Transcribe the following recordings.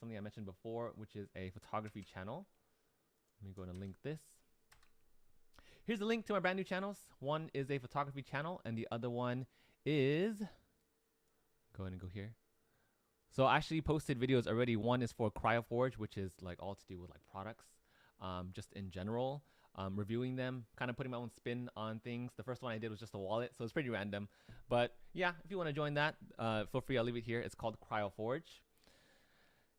something I mentioned before, which is a photography channel. Let me go and link this. Here's the link to my brand new channels. One is a photography channel, and the other one is, go ahead and go here. So I actually posted videos already. One is for CryoForge, which is like all to do with like products, just in general, reviewing them, kind of putting my own spin on things. The first one I did was just a wallet, so it's pretty random. But yeah, if you want to join that, feel free. I'll leave it here. It's called CryoForge.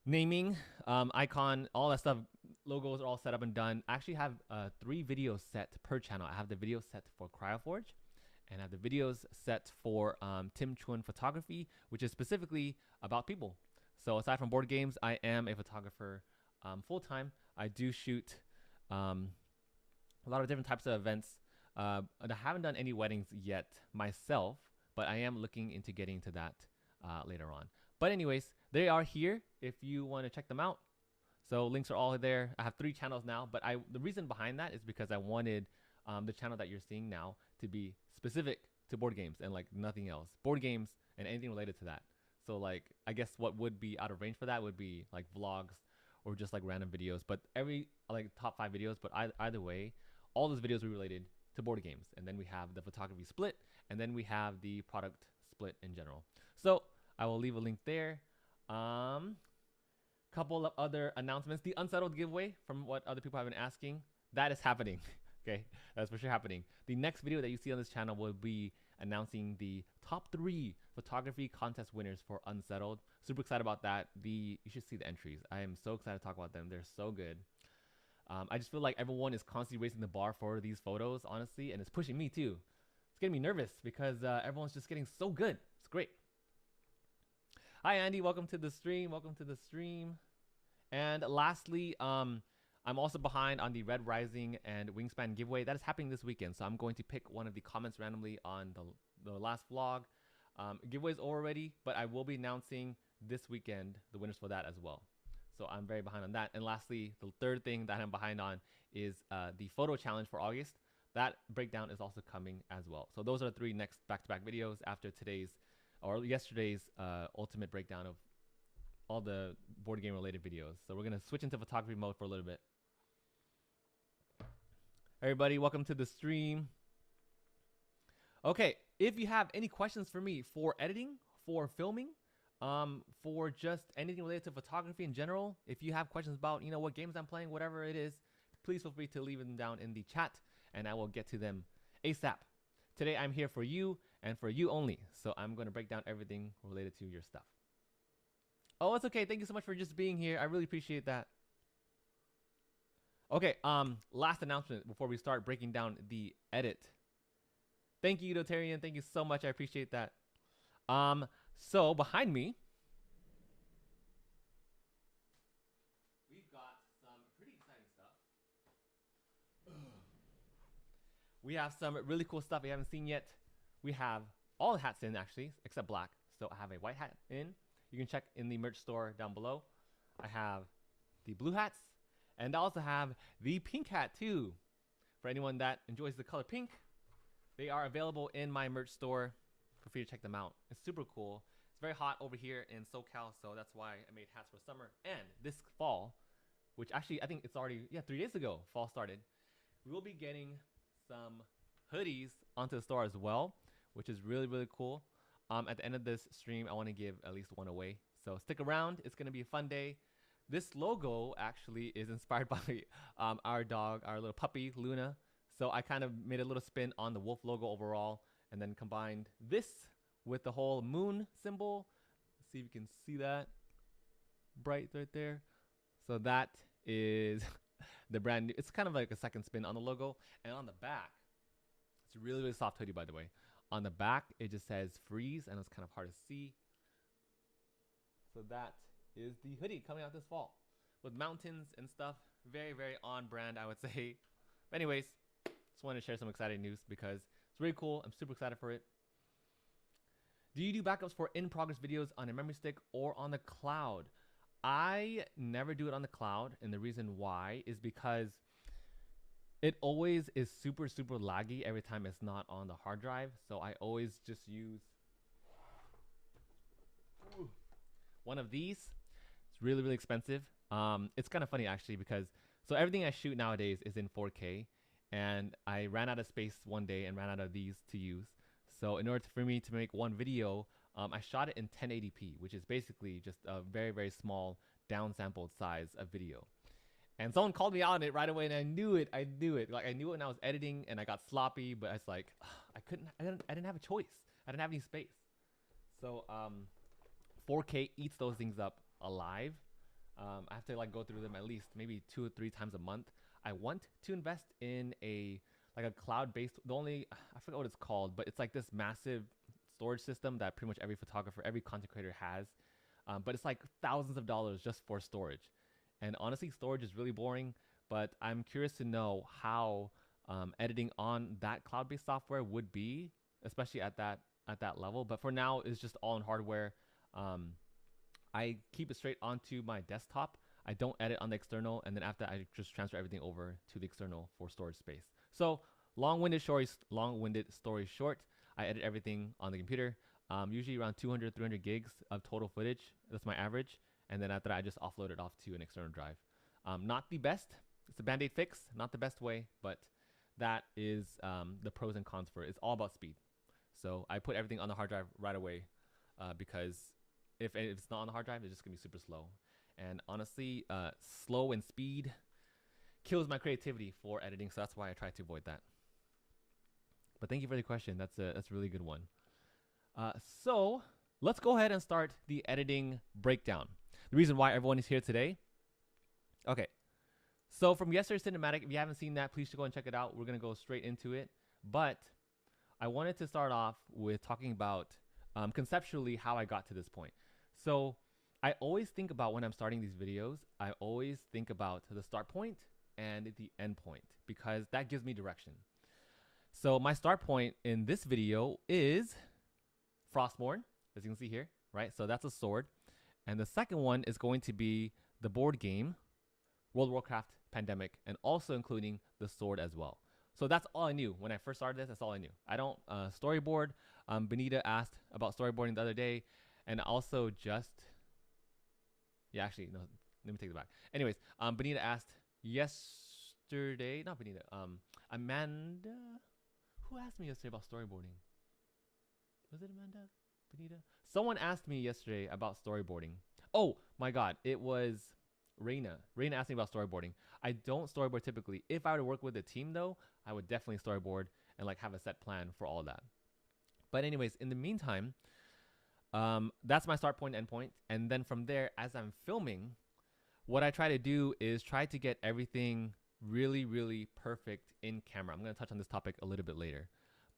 Naming, icon, all that stuff, logos are all set up and done. I actually have 3 videos set per channel. I have the video set for CryoForge, and I have the videos set for Tim Chuon Photography, which is specifically about people. So aside from board games, I am a photographer full-time. I do shoot a lot of different types of events. I haven't done any weddings yet myself, but I am looking into getting to that later on. But anyways, they are here if you want to check them out. So links are all there. I have 3 channels now, but the reason behind that is because I wanted the channel that you're seeing now to be specific to board games and like nothing else. Board games and anything related to that. So like, I guess what would be out of range for that would be like vlogs or just like random videos, but every like top 5 videos, but either way, all those videos are related to board games. And then we have the photography split, and then we have the product split in general. So I will leave a link there. Couple of other announcements. The Unsettled giveaway, from what other people have been asking, that is happening. Okay, that's for sure happening. The next video that you see on this channel will be announcing the top 3 photography contest winners for Unsettled. Super excited about that. You should see the entries. I am so excited to talk about them. They're so good. I just feel like everyone is constantly raising the bar for these photos, honestly, and it's pushing me too. It's getting me nervous because everyone's just getting so good. It's great. Hi, Andy. Welcome to the stream. Welcome to the stream. And lastly, I'm also behind on the Red Rising and Wingspan giveaway. That is happening this weekend. So I'm going to pick one of the comments randomly on the last vlog. Giveaway's already, but I will be announcing this weekend the winners for that as well. So I'm very behind on that. And lastly, the third thing that I'm behind on is the photo challenge for August. That breakdown is also coming as well. So those are the 3 next back-to-back videos after today's or yesterday's ultimate breakdown of all the board game related videos. So we're going to switch into photography mode for a little bit. Everybody, welcome to the stream. Okay, if you have any questions for me for editing, for filming, for just anything related to photography in general, if you have questions about, you know, what games I'm playing, whatever it is, please feel free to leave them down in the chat and I will get to them ASAP. Today, I'm here for you and for you only. So I'm going to break down everything related to your stuff. Oh, it's okay. Thank you so much for just being here. I really appreciate that. Okay, last announcement before we start breaking down the edit. Thank you, Dotarian. Thank you so much. I appreciate that. So behind me, we've got some pretty exciting stuff. We have some really cool stuff we haven't seen yet. We have all the hats in, actually, except black. So I have a white hat in. You can check in the merch store down below. I have the blue hats, and I also have the pink hat too. For anyone that enjoys the color pink, they are available in my merch store. Feel free to check them out. It's super cool. It's very hot over here in SoCal, so that's why I made hats for summer. And this fall, which actually I think it's already, 3 days ago, fall started, we will be getting some hoodies onto the store as well, which is really, really cool. At the end of this stream, I want to give at least one away. So stick around. It's going to be a fun day. This logo actually is inspired by our dog, our little puppy, Luna. So I kind of made a little spin on the wolf logo overall and then combined this with the whole moon symbol. Let's see if you can see that bright right there. So that is the brand new. It's kind of like a second spin on the logo. And on the back, it's a really, really soft hoodie, by the way. On the back, it just says freeze, and it's kind of hard to see. So that is the hoodie coming out this fall with mountains and stuff. Very, very on brand, I would say. But anyways, just wanted to share some exciting news because it's really cool. I'm super excited for it. Do you do backups for in-progress videos on a memory stick or on the cloud? I never do it on the cloud, and the reason why is because it always is super, super laggy every time it's not on the hard drive. So I always just use one of these. It's really, really expensive. It's kind of funny actually because so everything I shoot nowadays is in 4K, and I ran out of space one day and ran out of these to use. So in order for me to make one video, I shot it in 1080p, which is basically just a very, very small downsampled size of video. And someone called me out on it right away, and I knew it. I knew it. Like I knew it when I was editing, and I got sloppy. But it's like I didn't have a choice. I didn't have any space. So 4K eats those things up alive. I have to like go through them at least maybe 2 or 3 times a month. I want to invest in a cloud-based. The only I forget what it's called, but it's like this massive storage system that pretty much every photographer, every content creator has. But it's like thousands of dollars just for storage. And honestly, storage is really boring. But I'm curious to know how editing on that cloud-based software would be, especially at that level. But for now, it's just all in hardware. I keep it straight onto my desktop. I don't edit on the external, and then after I just transfer everything over to the external for storage space. So long-winded story short, I edit everything on the computer. Usually around 200, 300 gigs of total footage. That's my average. And then after that, I just offload it off to an external drive. Not the best. It's a band-aid fix. Not the best way, but that is the pros and cons for it. It's all about speed. So I put everything on the hard drive right away because if it's not on the hard drive, it's just going to be super slow. And honestly, slow and speed kills my creativity for editing. So that's why I try to avoid that. But thank you for the question. That's a really good one. So let's go ahead and start the editing breakdown. The reason why everyone is here today. Okay. So from yesterday's cinematic, if you haven't seen that, please go and check it out. We're going to go straight into it. But I wanted to start off with talking about conceptually how I got to this point. So I always think about when I'm starting these videos, I always think about the start point and the end point because that gives me direction. So my start point in this video is Frostborn, as you can see here, right? So that's a sword. And the second one is going to be the board game, World of Warcraft Pandemic, and also including the sword as well. So that's all I knew. When I first started this, that's all I knew. I don't storyboard. Benita asked about storyboarding the other day, and also just... Yeah, actually, no, let me take it back. Anyways, Benita asked yesterday, not Benita, Amanda, who asked me yesterday about storyboarding? Was it Amanda? Benita? Someone asked me yesterday about storyboarding. Oh my God, it was Reina. Reina asked me about storyboarding. I don't storyboard typically. If I were to work with a team though, I would definitely storyboard and like have a set plan for all that. But anyways, in the meantime, that's my start point and end point. And then from there, as I'm filming, what I try to do is try to get everything really, really perfect in camera. I'm going to touch on this topic a little bit later.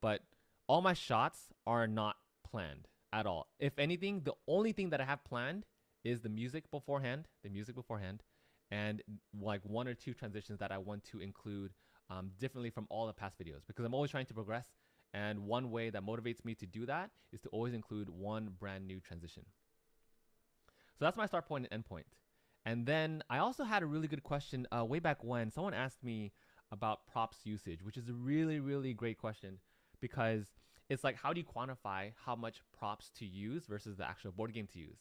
But all my shots are not planned at all. If anything, the only thing that I have planned is the music beforehand, and like 1 or 2 transitions that I want to include differently from all the past videos, because I'm always trying to progress. And one way that motivates me to do that is to always include one brand new transition. So that's my start point and end point. And then I also had a really good question way back when. Someone asked me about props usage, which is a really, really great question, because it's like, how do you quantify how much props to use versus the actual board game to use?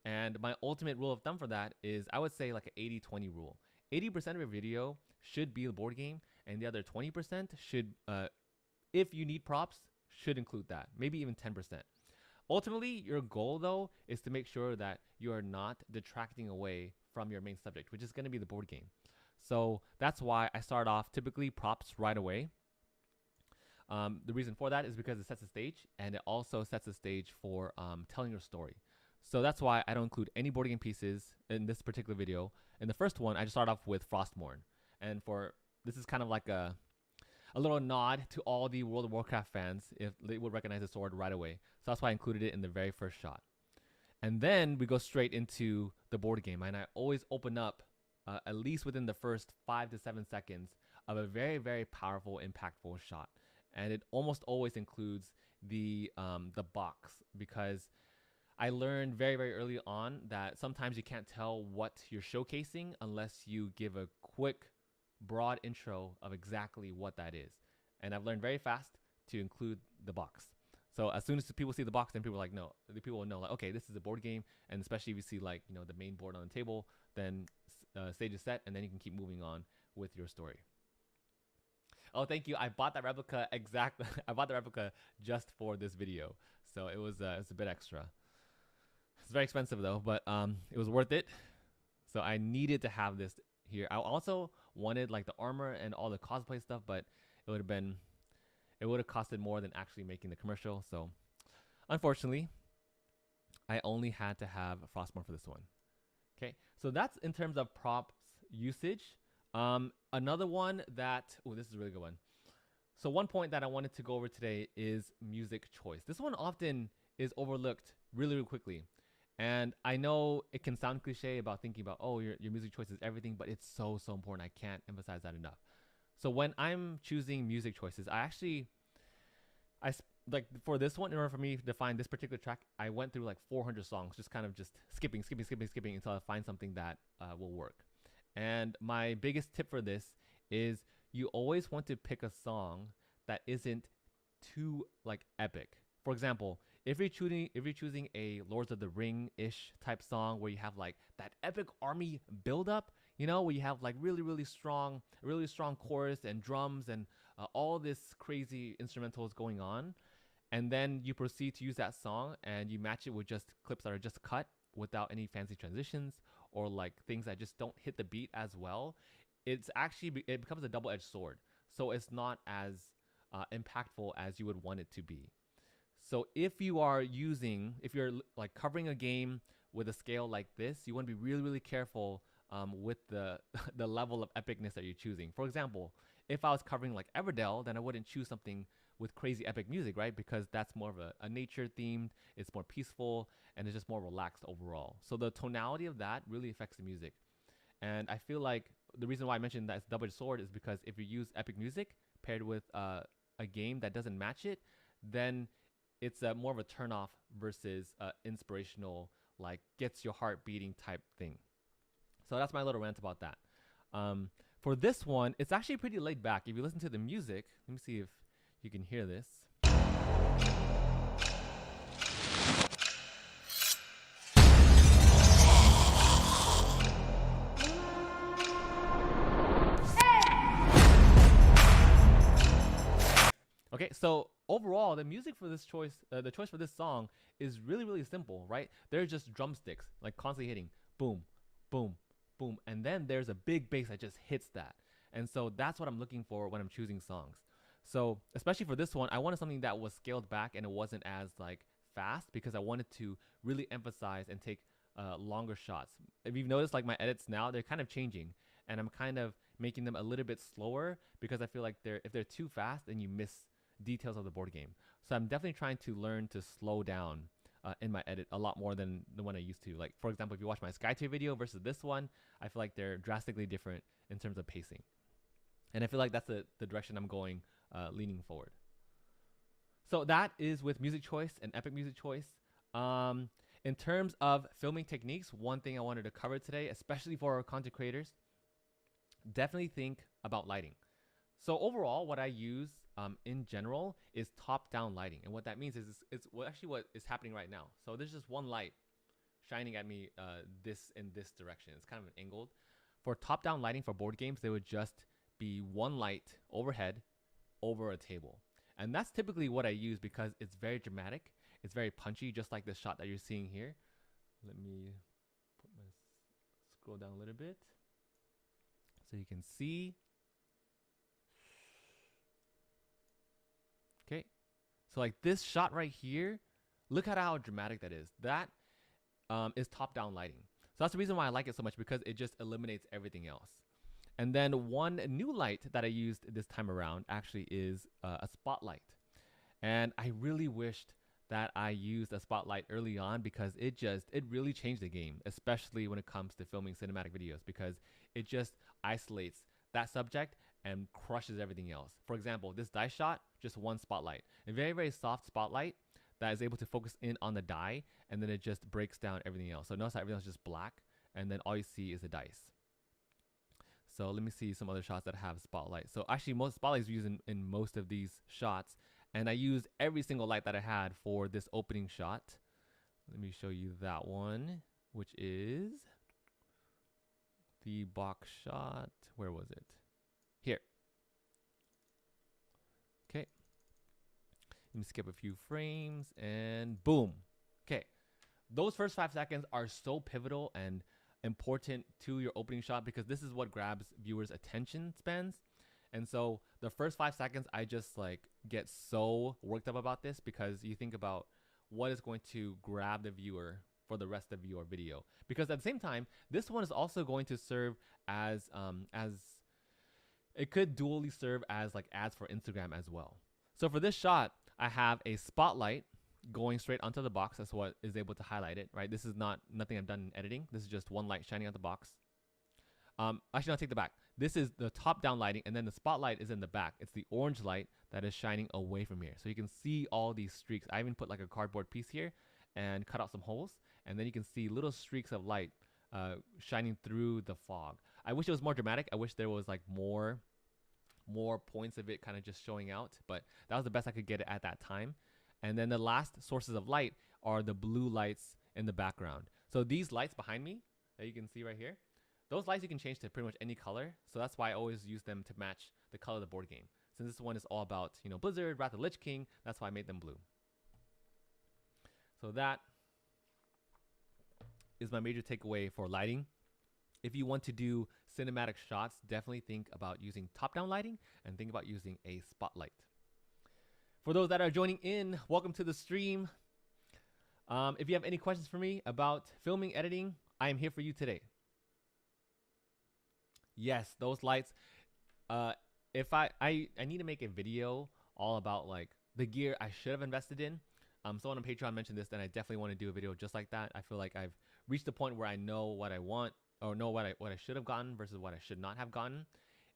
And my ultimate rule of thumb for that is I would say like an 80-20 rule. 80% of your video should be the board game, and the other 20% should, if you need props, should include that, maybe even 10%. Ultimately, your goal though is to make sure that you are not detracting away from your main subject, which is going to be the board game. So that's why I start off typically props right away. The reason for that is because it sets the stage, and it also sets the stage for telling your story. So that's why I don't include any board game pieces in this particular video. In the first one, I just start off with Frostborn. And this is kind of like a little nod to all the World of Warcraft fans if they would recognize the sword right away. So that's why I included it in the very first shot. And then we go straight into the board game. And I always open up at least within the first 5 to 7 seconds of a very, very powerful, impactful shot. And it almost always includes the box, because I learned very, very early on that sometimes you can't tell what you're showcasing unless you give a quick, broad intro of exactly what that is. And I've learned very fast to include the box. So as soon as people see the box, then people are like, no, the people will know like, okay, this is a board game. And especially if you see like, the main board on the table, then stage is set, and then you can keep moving on with your story. Oh, thank you. I bought that replica I bought the replica just for this video, so it was a bit extra. It's very expensive though, but it was worth it. So I needed to have this here. I also wanted like the armor and all the cosplay stuff, but it would have costed more than actually making the commercial. So unfortunately, I only had to have Frostborn for this one. Okay, so that's in terms of props usage. Another one that, this is a really good one. So one point that I wanted to go over today is music choice. This one often is overlooked really, really quickly. And I know it can sound cliche about thinking about, oh, your music choice is everything, but it's so, so important. I can't emphasize that enough. So when I'm choosing music choices, like for this one, in order for me to find this particular track, I went through like 400 songs, just kind of just skipping until I find something that will work. And my biggest tip for this is you always want to pick a song that isn't too like epic. For example, if you're choosing a Lords of the Ring-ish type song where you have like that epic army buildup, where you have like really strong chorus and drums and all this crazy instrumentals going on, and then you proceed to use that song and you match it with just clips that are just cut without any fancy transitions or like things that just don't hit the beat as well, it becomes a double-edged sword. So it's not as impactful as you would want it to be. So if you're like covering a game with a scale like this, you want to be really careful with the the level of epicness that you're choosing. For example, if I was covering like Everdell, then I wouldn't choose something with crazy epic music, right? Because that's more of a nature themed, it's more peaceful, and it's just more relaxed overall. So the tonality of that really affects the music. And I feel like the reason why I mentioned that it's double-edged sword is because if you use epic music paired with a game that doesn't match it, then it's more of a turnoff versus inspirational, like gets your heart beating type thing. So that's my little rant about that. For this one, it's actually pretty laid back. If you listen to the music, let me see if you can hear this. Okay, so overall, the music for this choice, the choice for this song is really simple, right? They're just drumsticks, like constantly hitting boom, boom, boom, and then there's a big bass that just hits that. And so that's what I'm looking for when I'm choosing songs. So especially for this one, I wanted something that was scaled back and it wasn't as like fast because I wanted to really emphasize and take longer shots. If you've noticed, like my edits now, they're kind of changing, and I'm kind of making them a little bit slower because I feel like if they're too fast, then you miss details of the board game. So I'm definitely trying to learn to slow down in my edit a lot more than the one I used to. Like for example, if you watch my Skytier video versus this one, I feel like they're drastically different in terms of pacing. And I feel like that's the direction I'm going leaning forward. So that is with music choice and epic music choice. In terms of filming techniques, one thing I wanted to cover today, especially for our content creators, definitely think about lighting. So overall, what I use in general is top-down lighting. And what that means is it's actually what is happening right now. So there's just one light shining at me in this direction. It's kind of angled. For top-down lighting for board games, they would just be one light overhead over a table. And that's typically what I use because it's very dramatic. It's very punchy, just like the shot that you're seeing here. Let me scroll down a little bit so you can see. Okay, so like this shot right here, look at how dramatic that is. That is top-down lighting. So that's the reason why I like it so much, because it just eliminates everything else. And then one new light that I used this time around actually is a spotlight. And I really wished that I used a spotlight early on, because it really changed the game, especially when it comes to filming cinematic videos, because it just isolates that subject and crushes everything else. For example, this die shot, just one spotlight. A very soft spotlight that is able to focus in on the die, and then it just breaks down everything else. So notice how everything else is just black, and then all you see is the dice. So let me see some other shots that have spotlight. So actually most spotlights are used in most of these shots, And I used every single light that I had for this opening shot. Let me show you that one, which is the box shot. Where was it? Here. Okay. Let me skip a few frames and boom. Okay. Those first 5 seconds are so pivotal and important to your opening shot because this is what grabs viewers' attention spans. And so the first 5 seconds, I just like get so worked up about this because you think about what is going to grab the viewer for the rest of your video. Because at the same time, this one is also going to serve as it could dually serve as like ads for Instagram as well. So for this shot, I have a spotlight going straight onto the box. That's what is able to highlight it, right? This is nothing I've done in editing. This is just one light shining on the box. Actually, I'll take the back. This is the top-down lighting, and then the spotlight is in the back. It's the orange light that is shining away from here. So you can see all these streaks. I even put like a cardboard piece here and cut out some holes, and then you can see little streaks of light shining through the fog. I wish it was more dramatic. I wish there was like more points of it kind of just showing out, but that was the best I could get at that time. And then the last sources of light are the blue lights in the background. So these lights behind me that you can see right here, those lights you can change to pretty much any color. So that's why I always use them to match the color of the board game. Since this one is all about, you know, Blizzard, Wrath of the Lich King, that's why I made them blue. So that is my major takeaway for lighting. If you want to do cinematic shots, definitely think about using top-down lighting and think about using a spotlight. For those that are joining in, welcome to the stream. If you have any questions for me about filming, editing, I am here for you today. Yes, those lights. If I need to make a video all about like the gear I should have invested in. Someone on Patreon mentioned this, then I definitely want to do a video just like that. I feel like I've reached the point where I know what I want or know what I should have gotten versus what I should not have gotten.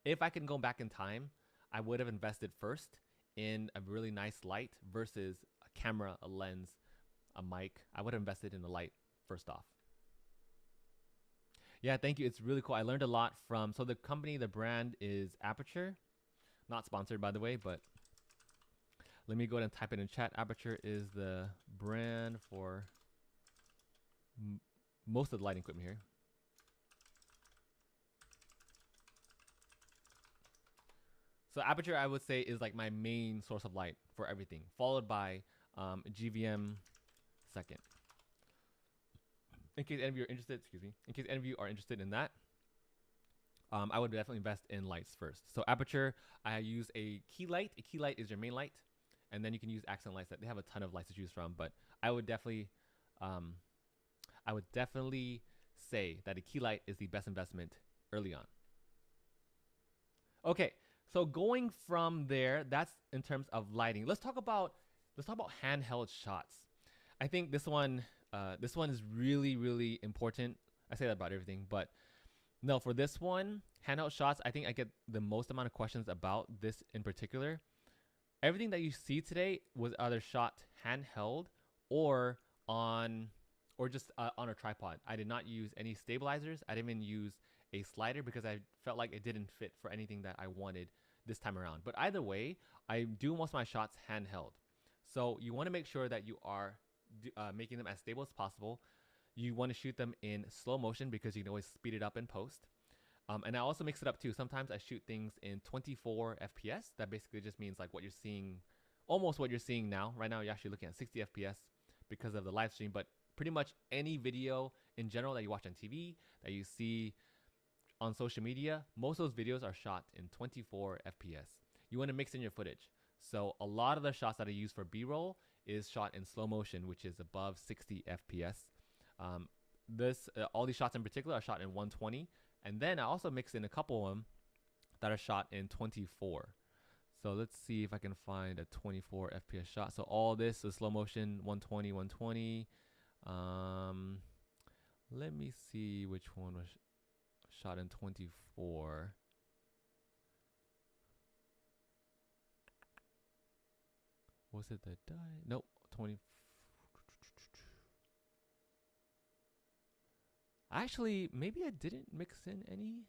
If I can go back in time, I would have invested first in a really nice light versus a camera, a lens, a mic. I would have invested in the light first off. Yeah, thank you. It's really cool. I learned a lot from, so the company, the brand is Aperture. Not sponsored, by the way, but let me go ahead and type it in chat. Aperture is the brand for most of the lighting equipment here. So Aperture, I would say, is like my main source of light for everything, followed by GVM second. In case any of you are interested, in case any of you are interested in that, I would definitely invest in lights first. So Aperture, I use a key light. A key light is your main light, and then you can use accent lights. That they have a ton of lights to choose from, but I would definitely say that a key light is the best investment early on. Okay, so going from there, that's in terms of lighting. Let's talk about handheld shots. I think this one is really, really important. I say that about everything, but no, for this one, handheld shots, I think I get the most amount of questions about this in particular. Everything that you see today was either shot handheld or just on a tripod. I did not use any stabilizers. I didn't even use a slider because I felt like it didn't fit for anything that I wanted this time around. But either way, I do most of my shots handheld. So you want to make sure that you are making them as stable as possible. You want to shoot them in slow motion because you can always speed it up in post. And I also mix it up too. Sometimes I shoot things in 24 FPS. That basically just means like what you're seeing, almost what you're seeing now. Right now, you're actually looking at 60 FPS because of the live stream. But pretty much any video in general that you watch on TV, that you see on social media, most of those videos are shot in 24 FPS. You want to mix in your footage. So a lot of the shots that I use for B-roll is shot in slow motion, which is above 60 FPS. All these shots in particular are shot in 120. And then I also mix in a couple of them that are shot in 24. So let's see if I can find a 24 FPS shot. So all this is slow motion, 120, 120. Let me see which one was shot in 24. Was it the die? Nope, 20. Actually, maybe I didn't mix in any.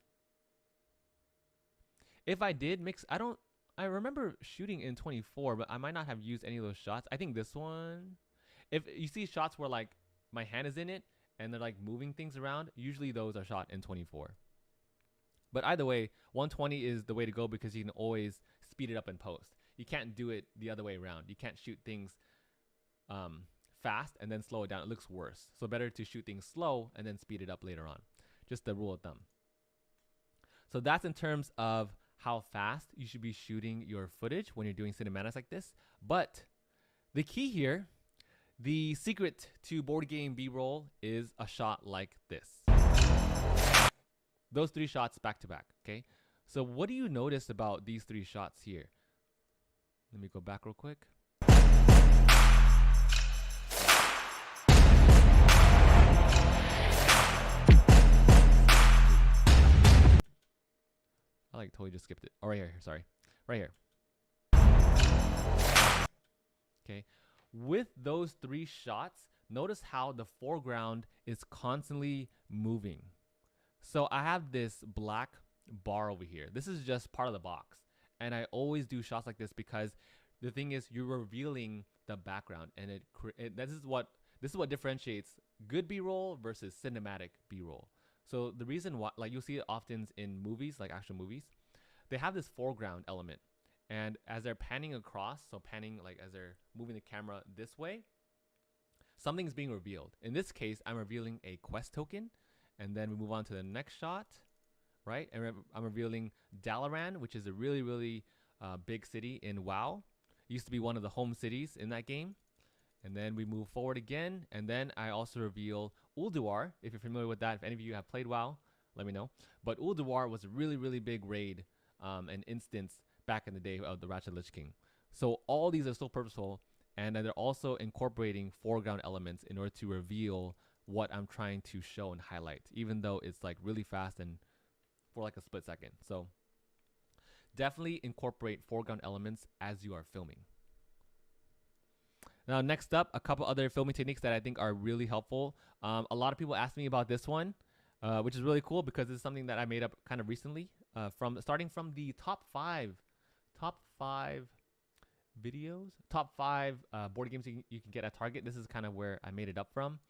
If I did mix, I don't I remember shooting in 24, but I might not have used any of those shots. I think this one, if you see shots where like my hand is in it and they're like moving things around, usually those are shot in 24. But either way, 120 is the way to go because you can always speed it up in post. You can't do it the other way around. You can't shoot things fast and then slow it down. It looks worse. So better to shoot things slow and then speed it up later on. Just the rule of thumb. So that's in terms of how fast you should be shooting your footage when you're doing cinematics like this. But the key here, the secret to board game B-roll is a shot like this. Those 3 shots back to back, okay? So what do you notice about these 3 shots here? Let me go back real quick. I like totally just skipped it. Oh, right here, sorry. Right here. Okay. With those 3 shots, notice how the foreground is constantly moving. So I have this black bar over here. This is just part of the box. And I always do shots like this because the thing is you're revealing the background, and this is what differentiates good B-roll versus cinematic B-roll. So the reason why, like you'll see it often in movies, like action movies, they have this foreground element. And as they're panning across, so panning like as they're moving the camera this way, something's being revealed. In this case, I'm revealing a quest token. And then we move on to the next shot, right? And I'm revealing Dalaran, which is a really, really big city in WoW. It used to be one of the home cities in that game. And then we move forward again. And then I also reveal Ulduar. If you're familiar with that, if any of you have played WoW, let me know. But Ulduar was a really, really big raid, an instance back in the day of the Ratchet Lich King. So all these are still purposeful. And they're also incorporating foreground elements in order to reveal what I'm trying to show and highlight, even though it's like really fast and for like a split second. So definitely incorporate foreground elements as you are filming. Now, next up, a couple other filming techniques that I think are really helpful. A lot of people ask me about this one, which is really cool because it's something that I made up kind of recently, starting from the top five videos, top 5 board games you can get at Target. This is kind of where I made it up from.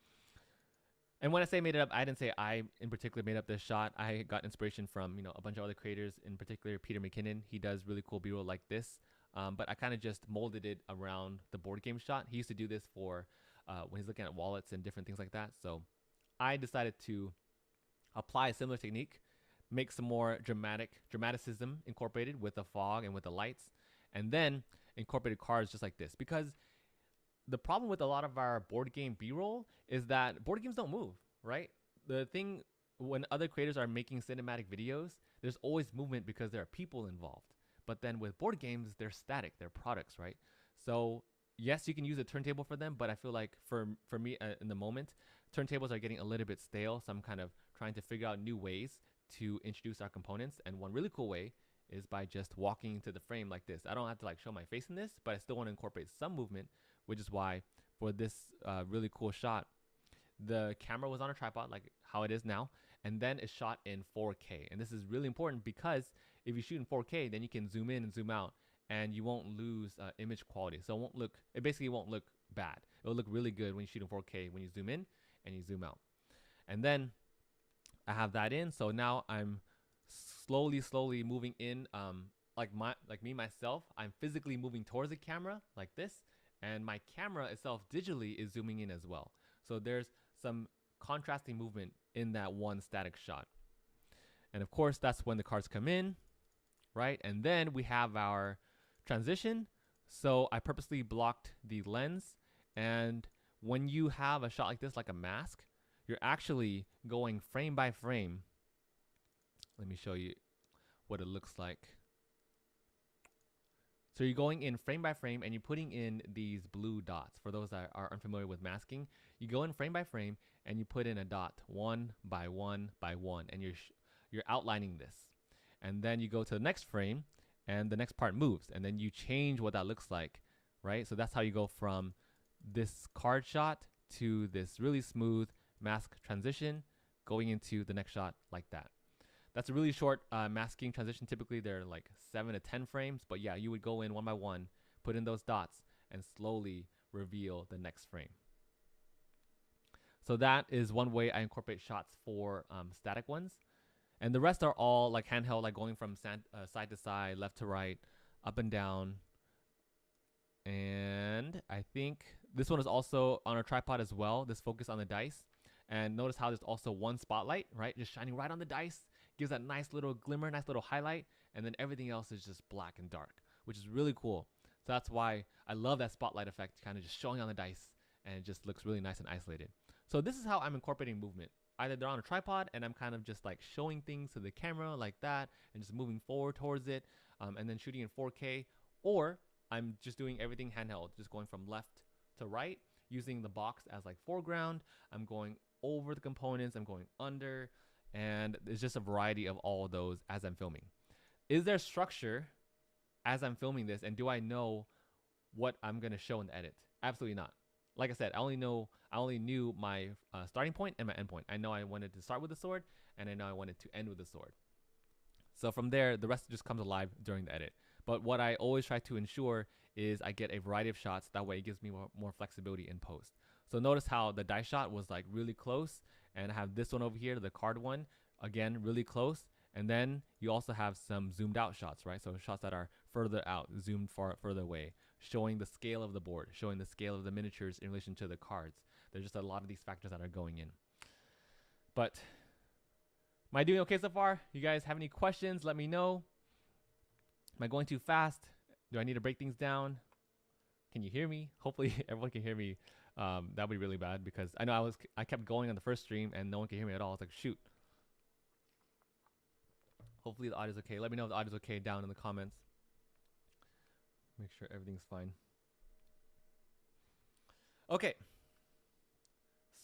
And when I say made it up, I didn't say I in particular made up this shot. I got inspiration from, you know, a bunch of other creators, in particular Peter McKinnon. He does really cool B-roll like this. But I kind of just molded it around the board game shot. He used to do this for when he's looking at wallets and different things like that. So I decided to apply a similar technique, make some more dramaticism incorporated with the fog and with the lights, and then incorporated cards just like this. Because the problem with a lot of our board game B-roll is that board games don't move, right? The thing when other creators are making cinematic videos, there's always movement because there are people involved. But then with board games, they're static, they're products, right? So yes, you can use a turntable for them, but I feel like for me in the moment, turntables are getting a little bit stale. So I'm kind of trying to figure out new ways to introduce our components. And one really cool way is by just walking into the frame like this. I don't have to like show my face in this, but I still want to incorporate some movement, which is why for this really cool shot, the camera was on a tripod like how it is now, and then it's shot in 4K. And this is really important because if you shoot in 4K, then you can zoom in and zoom out, and you won't lose image quality. So it basically won't look bad. It'll look really good when you shoot in 4K when you zoom in and you zoom out. And then I have that in, so now I'm slowly moving in, like me myself, I'm physically moving towards the camera like this, and my camera itself digitally is zooming in as well. So there's some contrasting movement in that one static shot. And of course, that's when the cards come in, right? And then we have our transition. So I purposely blocked the lens. And when you have a shot like this, like a mask, you're actually going frame by frame. Let me show you what it looks like. So you're going in frame by frame and you're putting in these blue dots. For those that are unfamiliar with masking, you go in frame by frame and you put in a dot one by one by one, and you're outlining this. And then you go to the next frame and the next part moves, and then you change what that looks like, right? So that's how you go from this card shot to this really smooth mask transition going into the next shot like that. That's a really short masking transition. Typically they're like 7 to 10 frames, but yeah, you would go in one by one, put in those dots, and slowly reveal the next frame. So that is one way I incorporate shots for static ones. And the rest are all like handheld, like going from side to side, left to right, up and down. And I think this one is also on a tripod as well. This focus on the dice. And notice how there's also one spotlight, right? Just shining right on the dice. Gives that nice little glimmer, nice little highlight. And then everything else is just black and dark, which is really cool. So that's why I love that spotlight effect, kind of just showing on the dice. And it just looks really nice and isolated. So this is how I'm incorporating movement. Either they're on a tripod and I'm kind of just like showing things to the camera like that and just moving forward towards it and then shooting in 4K, or I'm just doing everything handheld, just going from left to right, using the box as like foreground. I'm going over the components, I'm going under, and there's just a variety of all of those as I'm filming. Is there structure as I'm filming this, and do I know what I'm gonna show in the edit? Absolutely not. Like I said, I only knew my starting point and my end point. I know I wanted to start with the sword, and I know I wanted to end with the sword. So from there, the rest just comes alive during the edit. But what I always try to ensure is I get a variety of shots. That way it gives me more flexibility in post. So notice how the dice shot was like really close, and I have this one over here, the card one, again, really close. And then you also have some zoomed out shots, right? So shots that are further out, zoomed further away, showing the scale of the board, showing the scale of the miniatures in relation to the cards. There's just a lot of these factors that are going in. But am I doing okay so far? You guys have any questions? Let me know. Am I going too fast? Do I need to break things down? Can you hear me? Hopefully everyone can hear me. That would be really bad because I know I kept going on the first stream and no one could hear me at all. It's like, shoot. Hopefully the audio's okay. Let me know if the audio's okay down in the comments. Make sure everything's fine. Okay.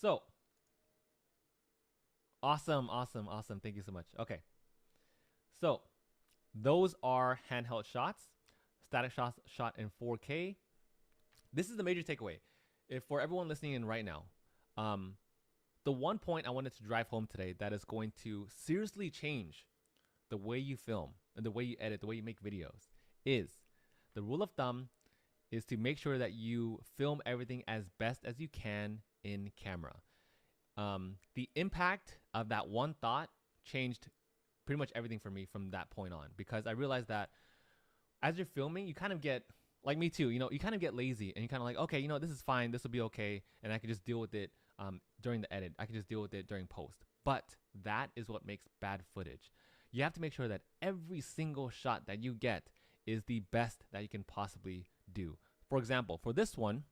So. Awesome. Thank you so much. Okay. So, those are handheld shots. Static shots shot in 4K. This is the major takeaway. If for everyone listening in right now, the one point I wanted to drive home today that is going to seriously change the way you film and the way you edit, the way you make videos, is the rule of thumb is to make sure that you film everything as best as you can in camera. The impact of that one thought changed pretty much everything for me from that point on, because I realized that as you're filming, you kind of get, like me too, you kind of get lazy and you kind of like, okay, this is fine, this will be okay, and I can just deal with it during the edit. I can just deal with it during post. But that is what makes bad footage. You have to make sure that every single shot that you get is the best that you can possibly do. For example, for this one,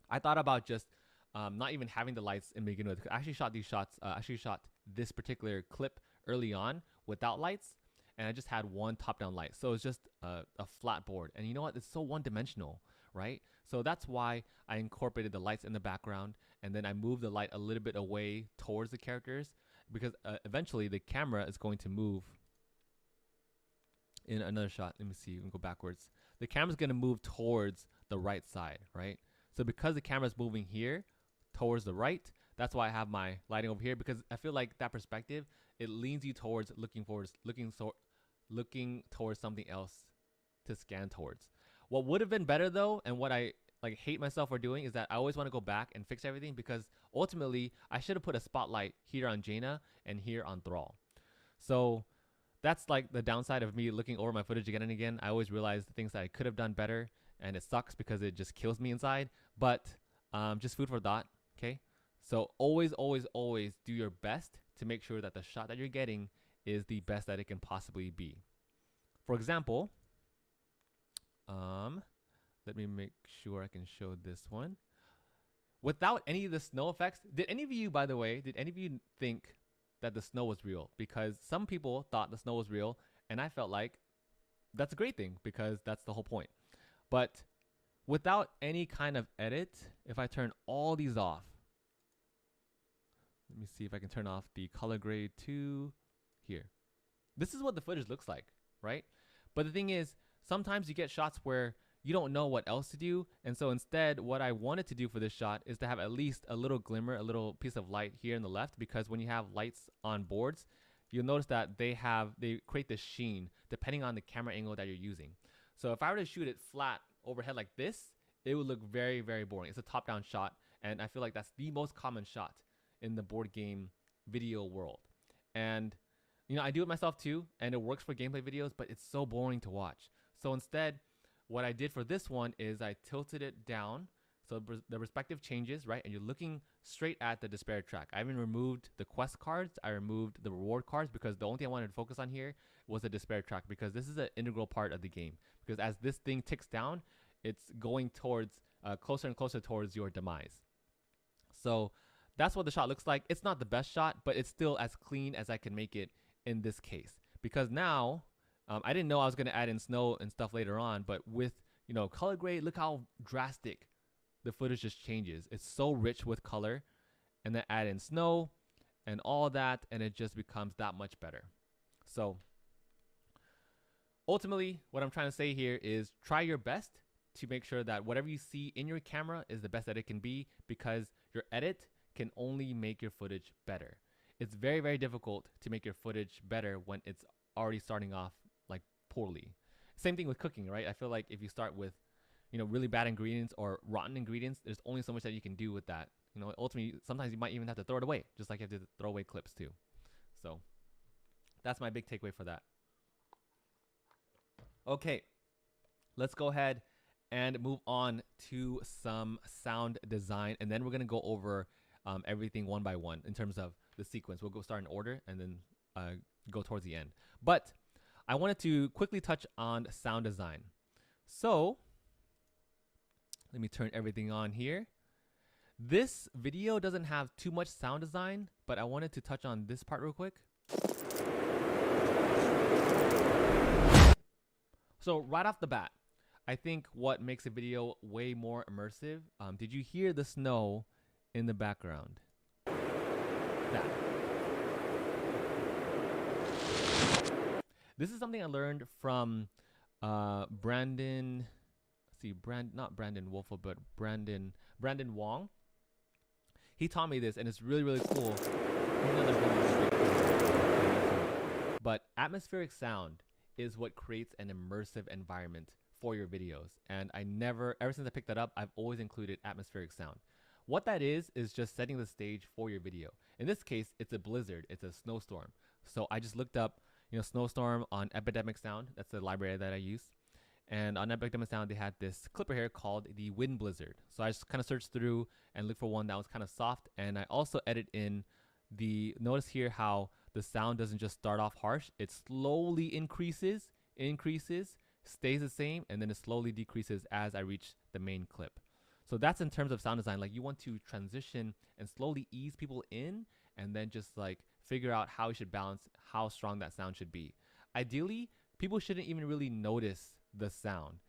I thought about just not even having the lights in the beginning. I actually shot these shots, shot this particular clip early on without lights, and I just had one top-down light. So it's just a flat board. And you know what? It's so one-dimensional, right? So that's why I incorporated the lights in the background, and then I moved the light a little bit away towards the characters, because eventually the camera is going to move in another shot. Let me see, we can go backwards. The camera's going to move towards the right side, right? So because the camera's moving here towards the right, that's why I have my lighting over here, because I feel like that perspective, it leans you towards looking towards something else to scan towards. What would have been better though, and what I hate myself for doing, is that I always want to go back and fix everything, because ultimately I should have put a spotlight here on Jaina and here on Thrall. So that's like the downside of me looking over my footage again and again. I always realize the things that I could have done better, and it sucks because it just kills me inside. But just food for thought, okay? So always do your best to make sure that the shot that you're getting is the best that it can possibly be. For example, let me make sure I can show this one. Without any of the snow effects, did any of you think that the snow was real? Because some people thought the snow was real, and I felt like that's a great thing, because that's the whole point. But without any kind of edit, if I turn all these off, let me see if I can turn off the color grade to here. This is what the footage looks like, right? But the thing is, sometimes you get shots where you don't know what else to do. And so instead, what I wanted to do for this shot is to have at least a little glimmer, a little piece of light here in the left, because when you have lights on boards, you'll notice that they create this sheen depending on the camera angle that you're using. So if I were to shoot it flat overhead like this, it would look very, very boring. It's a top-down shot, and I feel like that's the most common shot in the board game video world. And you know, I do it myself too, and it works for gameplay videos, but it's so boring to watch. So instead, what I did for this one is I tilted it down, so the respective changes, right? And you're looking straight at the despair track. I even removed the quest cards. I removed the reward cards because the only thing I wanted to focus on here was the despair track, because this is an integral part of the game. Because as this thing ticks down, it's going towards closer and closer towards your demise. So that's what the shot looks like. It's not the best shot, but it's still as clean as I can make it in this case. Because now, I didn't know I was going to add in snow and stuff later on, but with, you know, color grade, look how drastic the footage just changes. It's so rich with color, and then add in snow and all that, and it just becomes that much better. So ultimately, what I'm trying to say here is try your best to make sure that whatever you see in your camera is the best that it can be, because your edit can only make your footage better. It's very, very difficult to make your footage better when it's already starting off like poorly. Same thing with cooking, right? I feel like if you start with, you know, really bad ingredients or rotten ingredients, there's only so much that you can do with that. You know, ultimately, sometimes you might even have to throw it away, just like you have to throw away clips too. So that's my big takeaway for that. Okay, let's go ahead and move on to some sound design, and then we're gonna go over everything one by one in terms of the sequence. We'll go start in order and then go towards the end. But I wanted to quickly touch on sound design. So let me turn everything on here. This video doesn't have too much sound design, but I wanted to touch on this part real quick. So right off the bat, I think what makes a video way more immersive, did you hear the snow in the background? That. This is something I learned from Brandon, not Brandon Wolfel, but Brandon Wong. He taught me this, and it's really, really cool. But atmospheric sound is what creates an immersive environment for your videos. And ever since I picked that up, I've always included atmospheric sound. What that is just setting the stage for your video. In this case, it's a blizzard, it's a snowstorm. So I just looked up, you know, snowstorm on Epidemic Sound. That's the library that I use. And on Epidemic Sound, they had this clipper here called the Wind Blizzard. So I just kind of searched through and looked for one that was kind of soft. And I also edit in notice here how the sound doesn't just start off harsh. It slowly increases, stays the same, and then it slowly decreases as I reach the main clip. So that's in terms of sound design. Like, you want to transition and slowly ease people in, and then just like figure out how you should balance how strong that sound should be. Ideally, people shouldn't even really notice the sound.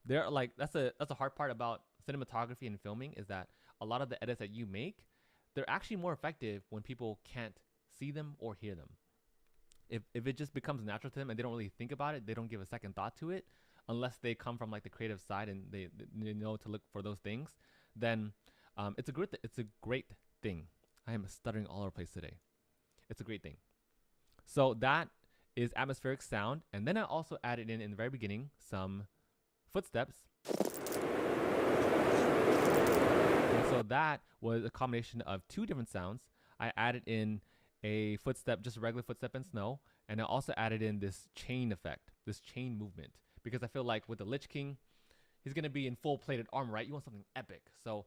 They're like, that's a hard part about cinematography and filming, is that a lot of the edits that you make, they're actually more effective when people can't see them or hear them. If it just becomes natural to them and they don't really think about it, they don't give a second thought to it, unless they come from like the creative side and they know to look for those things, then it's a great thing. I am stuttering all over the place today. It's a great thing. So that is atmospheric sound, and then I also added in the very beginning some footsteps. And so that was a combination of two different sounds. I added in a footstep, just a regular footstep in snow, and I also added in this chain effect, this chain movement, because I feel like with the Lich King, he's going to be in full plated armor, right? You want something epic. So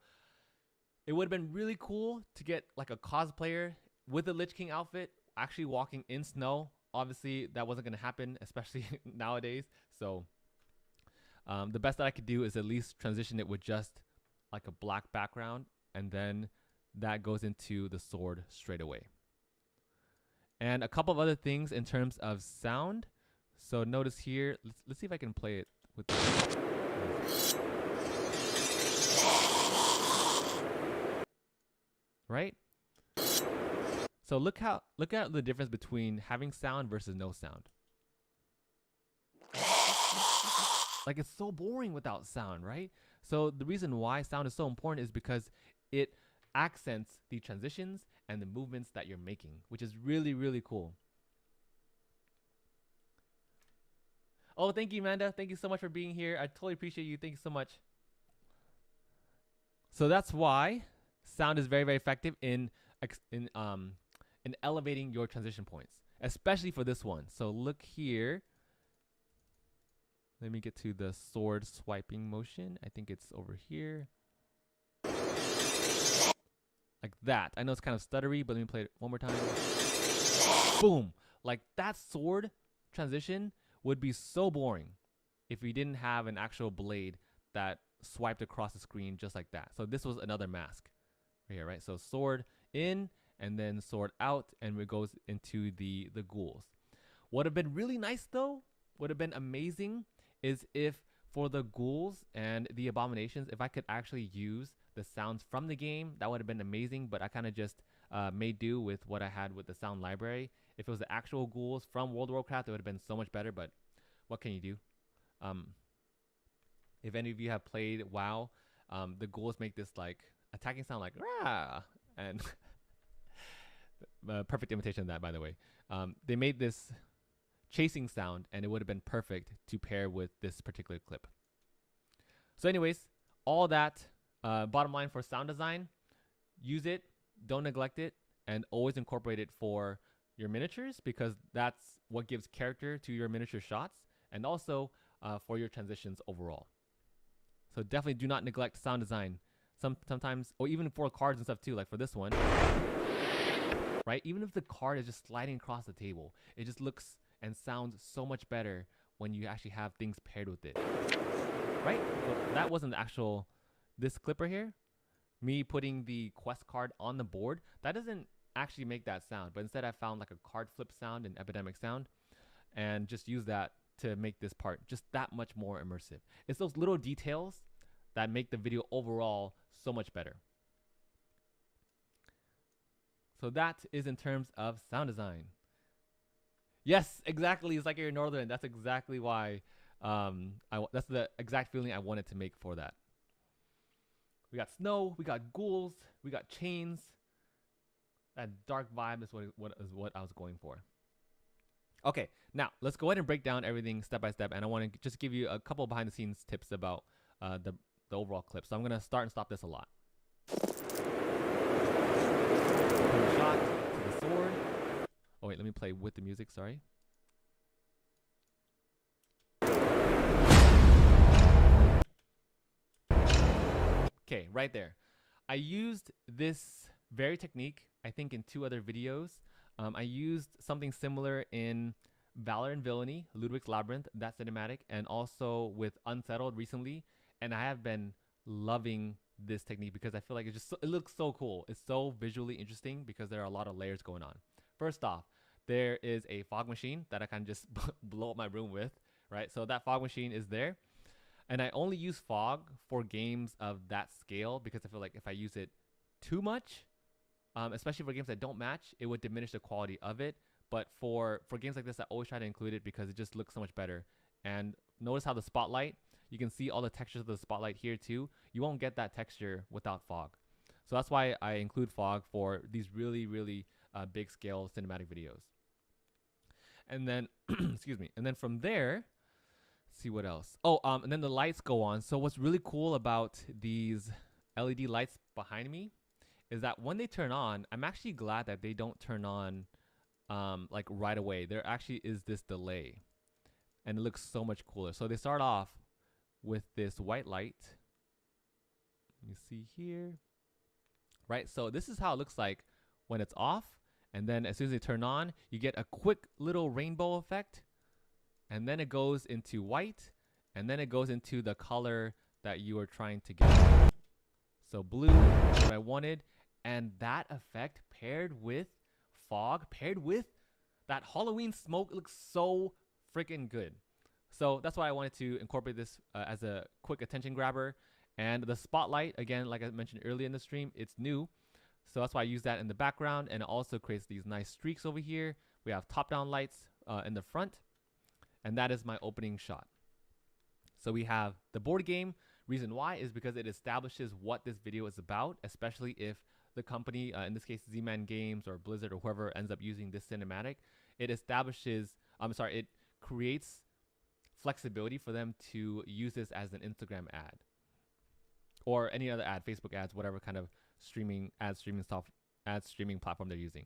it would have been really cool to get like a cosplayer with the Lich King outfit actually walking in snow. Obviously, that wasn't going to happen, especially nowadays. So the best that I could do is at least transition it with just like a black background, and then that goes into the sword straight away. And a couple of other things in terms of sound. So notice here, let's see if I can play it with this. Right? So look at the difference between having sound versus no sound. Like, it's so boring without sound, right? So the reason why sound is so important is because it accents the transitions and the movements that you're making, which is really, really cool. Oh, thank you, Amanda. Thank you so much for being here. I totally appreciate you. Thank you so much. So that's why sound is very, very effective in elevating your transition points, especially for this one. So look here. Let me get to the sword swiping motion. I think it's over here. Like that. I know it's kind of stuttery, but let me play it one more time. Boom. Like that sword transition would be so boring if we didn't have an actual blade that swiped across the screen just like that. So this was another mask right here, right? So sword in and then sword out, and it goes into the ghouls. What would have been really nice though, would have been amazing, is if for the ghouls and the abominations, if I could actually use the sounds from the game, that would have been amazing. But I kind of just made do with what I had with the sound library. If it was the actual ghouls from World of Warcraft, it would have been so much better. But what can you do? If any of you have played WoW, the ghouls make this like attacking sound like rah, and perfect imitation of that, by the way. They made this chasing sound, and it would have been perfect to pair with this particular clip. So anyways, all that bottom line for sound design, use it, don't neglect it, and always incorporate it for your miniatures, because that's what gives character to your miniature shots, and also for your transitions overall. So definitely do not neglect sound design. Sometimes, or even for cards and stuff too, like for this one, right? Even if the card is just sliding across the table, it just looks and sounds so much better when you actually have things paired with it, right? So that wasn't the actual, this clip right here, me putting the quest card on the board, that doesn't actually make that sound, but instead I found like a card flip sound and epidemic sound, and just use that to make this part just that much more immersive. It's those little details that make the video overall so much better. So that is in terms of sound design. Yes, exactly. It's like you're Northern. That's exactly why. That's the exact feeling I wanted to make for that. We got snow. We got ghouls. We got chains. That dark vibe is what I was going for. Okay, now let's go ahead and break down everything step by step, and I want to just give you a couple behind the scenes tips about the overall clip. So I'm gonna start and stop this a lot. Shot to the sword. Oh wait, let me play with the music, sorry. Okay, right there. I used this very technique, I think, in 2 other videos. I used something similar in Valor and Villainy, Ludwig's Labyrinth, that cinematic, and also with Unsettled recently. And I have been loving this technique because I feel like it looks so cool. It's so visually interesting because there are a lot of layers going on. First off, there is a fog machine that I kind of just blow up my room with, right? So that fog machine is there. And I only use fog for games of that scale because I feel like if I use it too much, especially for games that don't match, it would diminish the quality of it. But for games like this, I always try to include it because it just looks so much better. And notice how the spotlight, you can see all the textures of the spotlight here too. You won't get that texture without fog. So that's why I include fog for these really, really big scale cinematic videos. And then, excuse me. And then from there, let's see what else. Oh, and then the lights go on. So what's really cool about these LED lights behind me is that when they turn on, I'm actually glad that they don't turn on like right away. There actually is this delay, and it looks so much cooler. So they start off with this white light. Let me see here. Right, so this is how it looks like when it's off, and then as soon as they turn on, you get a quick little rainbow effect, and then it goes into white, and then it goes into the color that you are trying to get. So blue is what I wanted, and that effect paired with fog, paired with that Halloween smoke, looks so freaking good. So that's why I wanted to incorporate this as a quick attention grabber. And the spotlight, again, like I mentioned earlier in the stream, it's new. So that's why I use that in the background, and it also creates these nice streaks over here. We have top-down lights in the front, and that is my opening shot. So we have the board game. Reason why is because it establishes what this video is about, especially if the company, in this case Z-Man Games or Blizzard or whoever ends up using this cinematic. It establishes, it creates flexibility for them to use this as an Instagram ad or any other ad, Facebook ads, whatever kind of ad streaming platform they're using.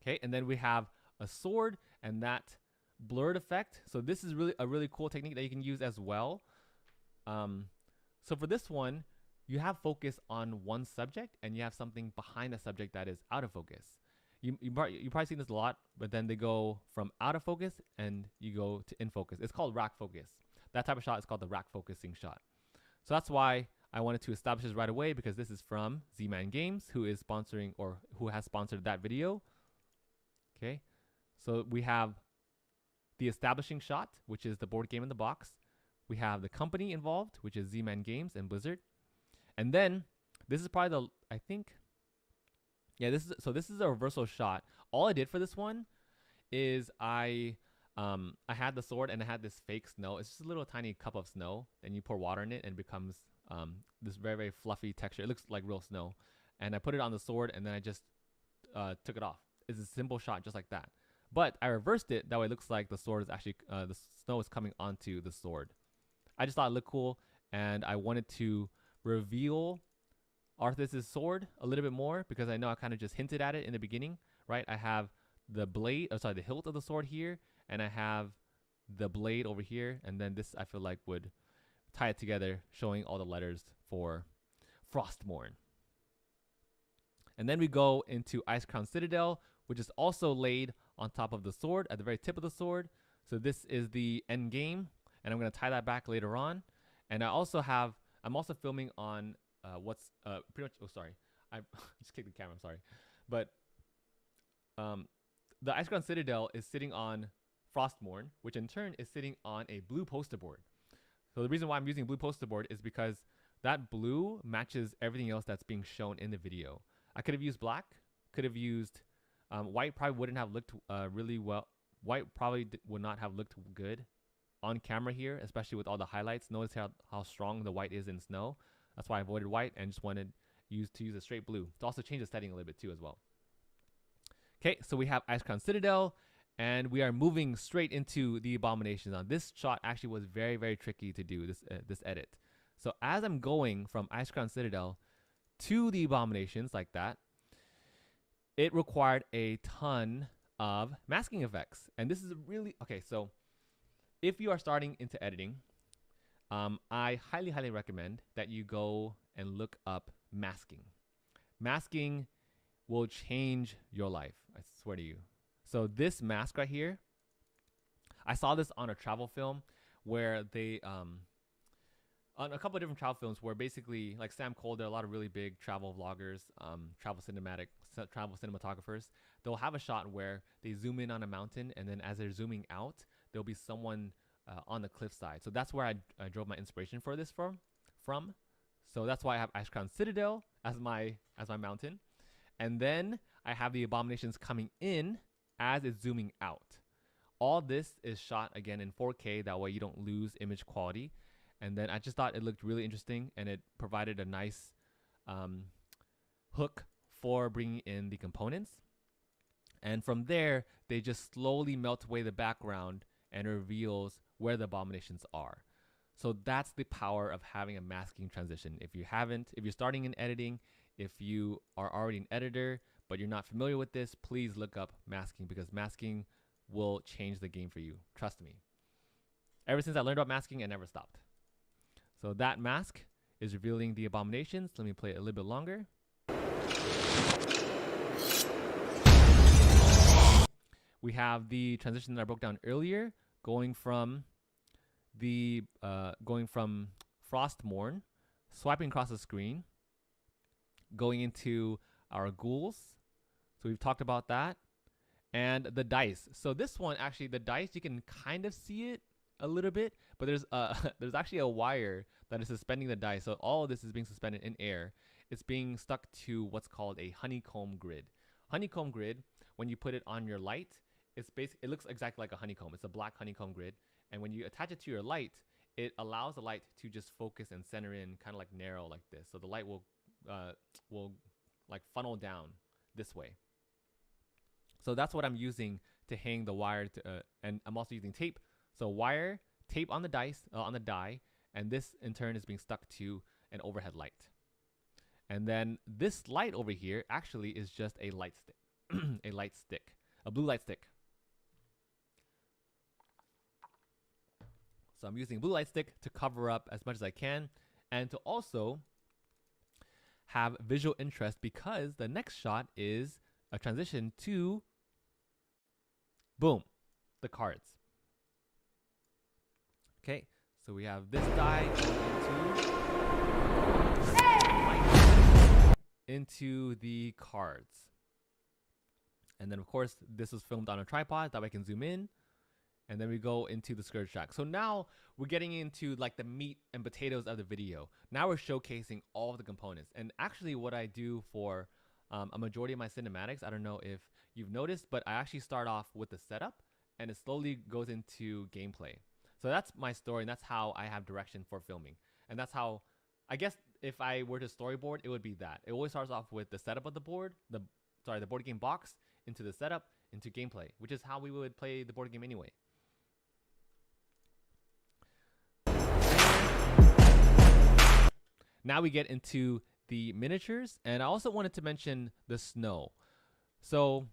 Okay, and then we have a sword and that blurred effect. So this is really a really cool technique that you can use as well. So for this one, you have focus on one subject and you have something behind the subject that is out of focus. You probably seen this a lot, but then they go from out of focus and you go to in focus. It's called rack focus. That type of shot is called the rack focusing shot. So that's why I wanted to establish this right away, because this is from Z-Man Games, who is sponsoring or who has sponsored that video. Okay, so we have the establishing shot, which is the board game in the box. We have the company involved, which is Z-Man Games and Blizzard. And then this is probably the, I think, yeah, this is a reversal shot. All I did for this one is I had the sword and I had this fake snow. It's just a little tiny cup of snow, and you pour water in it and it becomes this very, very fluffy texture. It looks like real snow. And I put it on the sword and then I just took it off. It's a simple shot just like that. But I reversed it. That way it looks like the sword is actually, the snow is coming onto the sword. I just thought it looked cool, and I wanted to reveal Arthas's sword a little bit more, because I know I kind of just hinted at it in the beginning, right? I have the blade, the hilt of the sword here, and I have the blade over here, and then this I feel like would tie it together, showing all the letters for Frostmourne. And then we go into Icecrown Citadel, which is also laid on top of the sword, at the very tip of the sword. So this is the end game, and I'm going to tie that back later on. And I'm also filming on pretty much, oh sorry, I just kicked the camera, I'm sorry. But the Icecrown Citadel is sitting on Frostmourne, which in turn is sitting on a blue poster board. So the reason why I'm using blue poster board is because that blue matches everything else that's being shown in the video. I could have used black, could have used white. Probably wouldn't have looked really well. White probably would not have looked good on camera here, especially with all the highlights. Notice how strong the white is in snow. That's why I avoided white and just wanted to use a straight blue. To also change the setting a little bit too as well. Okay, so we have Icecrown Citadel, and we are moving straight into the abominations. Now this shot actually was very, very tricky to do, this edit. So as I'm going from Icecrown Citadel to the abominations like that, it required a ton of masking effects. And this is really, okay, so if you are starting into editing, I highly, highly recommend that you go and look up masking. Masking will change your life, I swear to you. So this mask right here, I saw this on a travel film where they, on a couple of different travel films where basically, like Sam Cole, there are a lot of really big travel vloggers, travel cinematographers. They'll have a shot where they zoom in on a mountain, and then as they're zooming out, there'll be someone on the cliffside. So that's where I drove my inspiration for this from. So that's why I have Icecrown Citadel as my mountain. And then I have the abominations coming in as it's zooming out. All this is shot again in 4K, that way you don't lose image quality. And then I just thought it looked really interesting, and it provided a nice hook for bringing in the components. And from there, they just slowly melt away the background and reveals where the abominations are. So that's the power of having a masking transition. If you're starting in editing, if you are already an editor, but you're not familiar with this, please look up masking, because masking will change the game for you. Trust me. Ever since I learned about masking, I never stopped. So that mask is revealing the abominations. Let me play it a little bit longer. We have the transition that I broke down earlier, going from Frostmourne, swiping across the screen, going into our ghouls. So we've talked about that. And the dice. So this one, actually, the dice, you can kind of see it a little bit, but there's actually a wire that is suspending the dice. So all of this is being suspended in air. It's being stuck to what's called a honeycomb grid. Honeycomb grid, when you put it on your light, it looks exactly like a honeycomb. It's a black honeycomb grid. And when you attach it to your light, it allows the light to just focus and center in, kind of like narrow like this. So the light will like funnel down this way. So that's what I'm using to hang the wire to, and I'm also using tape. So wire, tape on the on the die, and this in turn is being stuck to an overhead light. And then this light over here actually is just a light stick, a light stick, a blue light stick. So I'm using blue light stick to cover up as much as I can and to also have visual interest, because the next shot is a transition to, boom, the cards. Okay, so we have this die into the cards. And then of course this was filmed on a tripod, that way I can zoom in. And then we go into the skirt track. So now we're getting into like the meat and potatoes of the video. Now we're showcasing all of the components. And actually what I do for a majority of my cinematics, I don't know if you've noticed, but I actually start off with the setup and it slowly goes into gameplay. So that's my story, and that's how I have direction for filming. And that's how, I guess if I were to storyboard, it would be that. It always starts off with the setup of the board, the board game box, into the setup, into gameplay, which is how we would play the board game anyway. Now we get into the miniatures, and I also wanted to mention the snow. So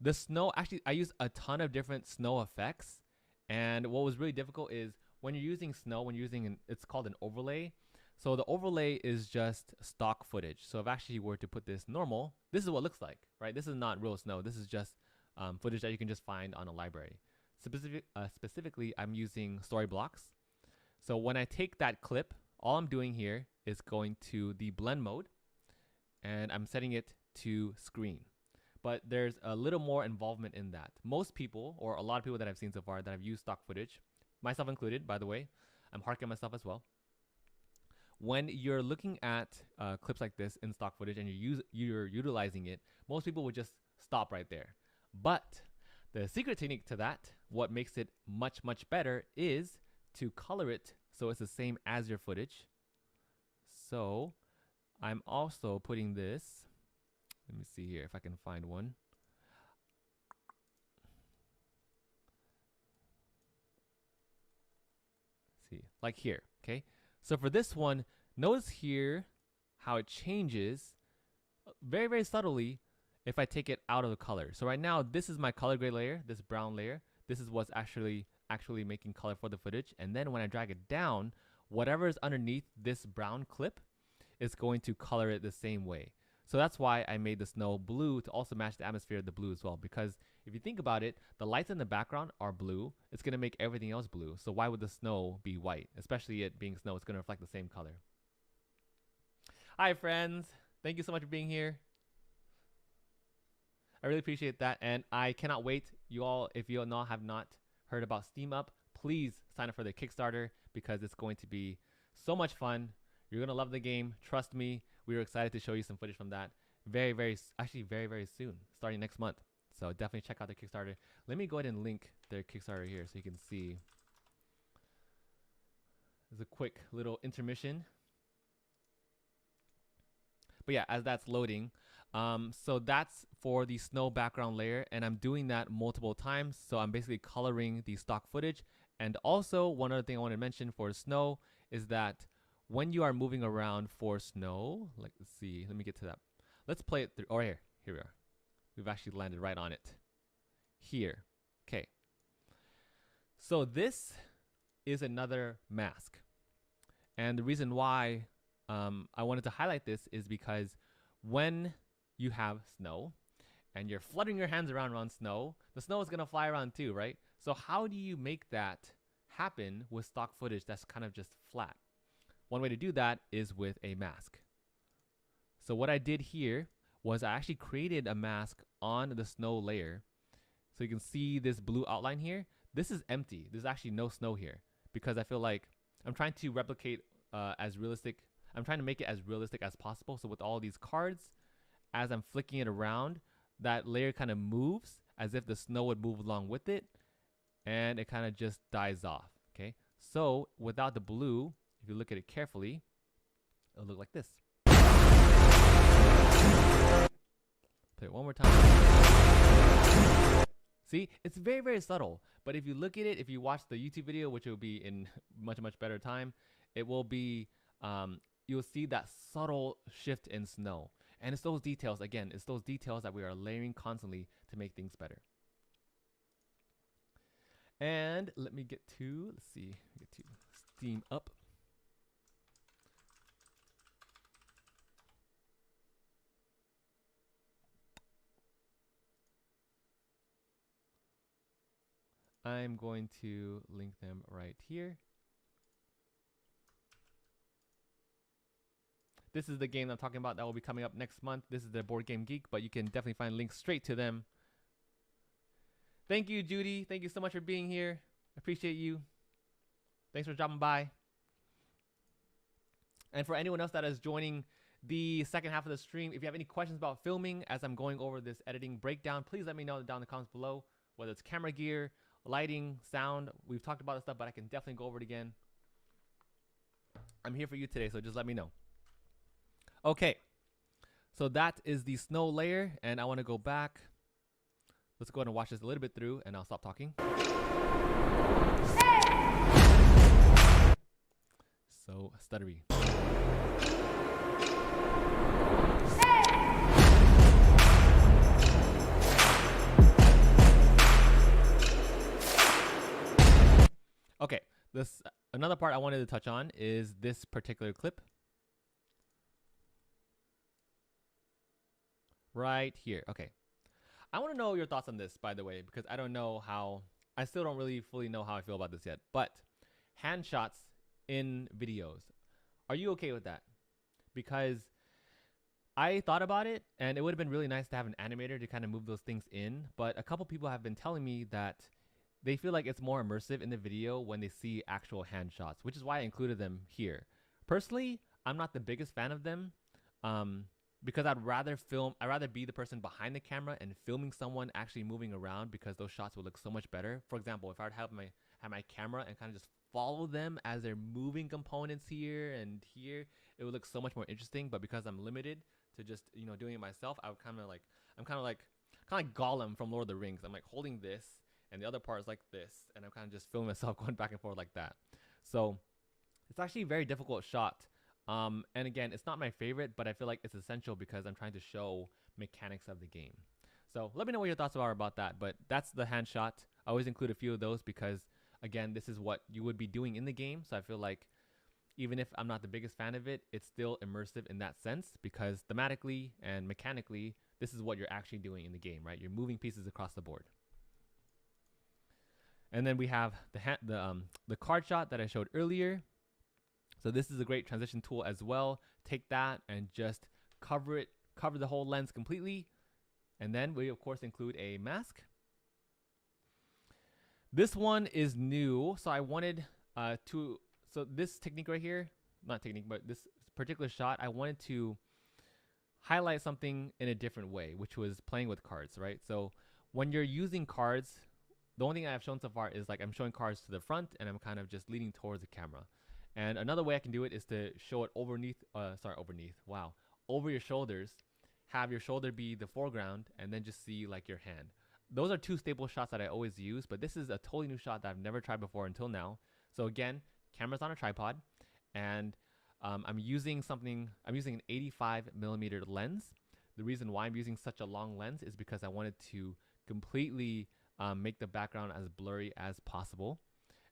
the snow, actually I used a ton of different snow effects, and what was really difficult is when you're using snow, when you're using it's called an overlay. So the overlay is just stock footage. So if actually were to put this normal, this is what it looks like, right? This is not real snow. This is just footage that you can just find on a library. Specifically, I'm using story blocks. So when I take that clip, all I'm doing here is going to the blend mode and I'm setting it to screen. But there's a little more involvement in that. Most people, or a lot of people that I've seen so far that have used stock footage, myself included, by the way, I'm harking myself as well. When you're looking at clips like this in stock footage and you're utilizing it, most people would just stop right there. But the secret technique to that, what makes it much, much better, is to color it so it's the same as your footage. So I'm also putting this, let me see here if I can find one. See, like here, okay? So for this one, notice here how it changes very, very subtly if I take it out of the color. So right now, this is my color grade layer, this brown layer. This is what's actually making color for the footage. And then when I drag it down, whatever is underneath this brown clip is going to color it the same way. So that's why I made the snow blue to also match the atmosphere of the blue as well. Because if you think about it, the lights in the background are blue. It's going to make everything else blue. So why would the snow be white? Especially it being snow, it's going to reflect the same color. Hi, friends. Thank you so much for being here. I really appreciate that. And I cannot wait. You all, if you all have not heard about Steam Up, please sign up for the Kickstarter because it's going to be so much fun. You're going to love the game. Trust me. We were excited to show you some footage from that very, very soon, starting next month. So definitely check out their Kickstarter. Let me go ahead and link their Kickstarter here so you can see. There's a quick little intermission. But yeah, as that's loading, so that's for the snow background layer, and I'm doing that multiple times. So I'm basically coloring the stock footage. And also one other thing I want to mention for snow is that when you are moving around for snow, like, let's see, let me get to that. Let's play it through. Oh, here we are. We've actually landed right on it. Here. Okay. So this is another mask. And the reason why I wanted to highlight this is because when you have snow and you're fluttering your hands around snow, the snow is going to fly around too, right? So how do you make that happen with stock footage that's kind of just flat? One way to do that is with a mask. So what I did here was I actually created a mask on the snow layer. So you can see this blue outline here. This is empty. There's actually no snow here because I feel like I'm trying to replicate as realistic. I'm trying to make it as realistic as possible. So with all these cards, as I'm flicking it around, that layer kind of moves as if the snow would move along with it. And it kind of just dies off. Okay. So without the blue, if you look at it carefully, it'll look like this. Play it one more time. See, it's very, very subtle. But if you look at it, if you watch the YouTube video, which will be in much, much better time, it will be, you'll see that subtle shift in snow. And it's those details, again, it's those details that we are layering constantly to make things better. And let me get to, let's see, get to Steam up. I'm going to link them right here. This is the game I'm talking about that will be coming up next month. This is the Board Game Geek, but you can definitely find links straight to them. Thank you, Judy. Thank you so much for being here. Appreciate you. Thanks for dropping by. And for anyone else that is joining the second half of the stream, if you have any questions about filming as I'm going over this editing breakdown, please let me know down in the comments below, whether it's camera gear, lighting, sound. We've talked about this stuff, but I can definitely go over it again. I'm here for you today, so just let me know. Okay, so that is the snow layer, and I want to go back. Let's go ahead and watch this a little bit through, and I'll stop talking. So stuttery. Okay, this another part I wanted to touch on is this particular clip. Right here. Okay. I want to know your thoughts on this, by the way, because I don't know how, I still don't really fully know how I feel about this yet. But hand shots in videos, are you okay with that? Because I thought about it, and it would have been really nice to have an animator to kind of move those things in. But a couple people have been telling me that they feel like it's more immersive in the video when they see actual hand shots, which is why I included them here. Personally, I'm not the biggest fan of them. Because I'd rather be the person behind the camera and filming someone actually moving around, because those shots would look so much better. For example, if I would have my camera and kind of just follow them as they're moving components here and here, it would look so much more interesting. But because I'm limited to just, you know, doing it myself, I'm kind of like Gollum from Lord of the Rings. I'm like holding this, and the other part is like this, and I'm kind of just filming myself going back and forth like that. So it's actually a very difficult shot. And again, it's not my favorite, but I feel like it's essential because I'm trying to show mechanics of the game. So let me know what your thoughts are about that. But that's the hand shot. I always include a few of those because, again, this is what you would be doing in the game. So I feel like even if I'm not the biggest fan of it, it's still immersive in that sense, because thematically and mechanically, this is what you're actually doing in the game, right? You're moving pieces across the board. And then we have the card shot that I showed earlier. So this is a great transition tool as well. Take that and just cover the whole lens completely. And then we of course include a mask. This one is new. So I wanted so this technique right here, not technique, but this particular shot, I wanted to highlight something in a different way, which was playing with cards, right? So when you're using cards, the only thing I've shown so far is like I'm showing cards to the front and I'm kind of just leaning towards the camera. And another way I can do it is to show it over your shoulders, have your shoulder be the foreground, and then just see like your hand. Those are two staple shots that I always use, but this is a totally new shot that I've never tried before until now. So again, camera's on a tripod, and I'm using an 85mm lens. The reason why I'm using such a long lens is because I wanted to completely make the background as blurry as possible.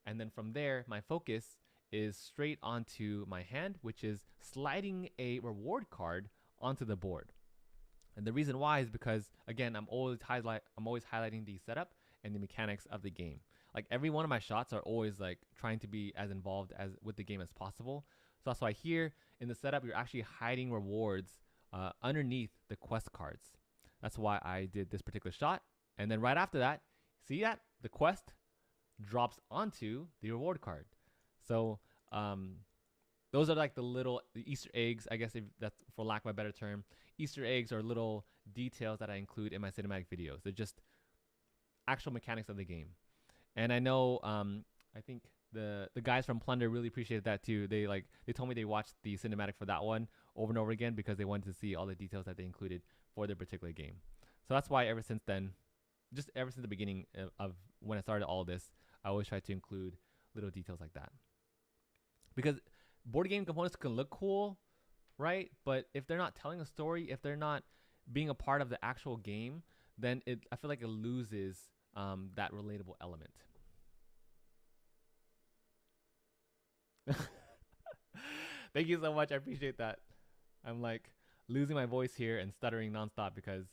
And then from there, my focus is straight onto my hand, which is sliding a reward card onto the board. And the reason why is because, again, I'm always highlighting the setup and the mechanics of the game. Like every one of my shots are always like trying to be as involved as with the game as possible. So that's why here in the setup, you're actually hiding rewards underneath the quest cards. That's why I did this particular shot. And then right after that, see that the quest drops onto the reward card. So those are like the Easter eggs, I guess, if that's for lack of a better term. Easter eggs are little details that I include in my cinematic videos. They're just actual mechanics of the game. And I know, I think the guys from Plunder really appreciated that too. They told me they watched the cinematic for that one over and over again because they wanted to see all the details that they included for their particular game. So that's why ever since then, just ever since the beginning of when I started all this, I always try to include little details like that. Because board game components can look cool, right? But if they're not telling a story, if they're not being a part of the actual game, then I feel like it loses that relatable element. Thank you so much. I appreciate that. I'm like losing my voice here and stuttering nonstop because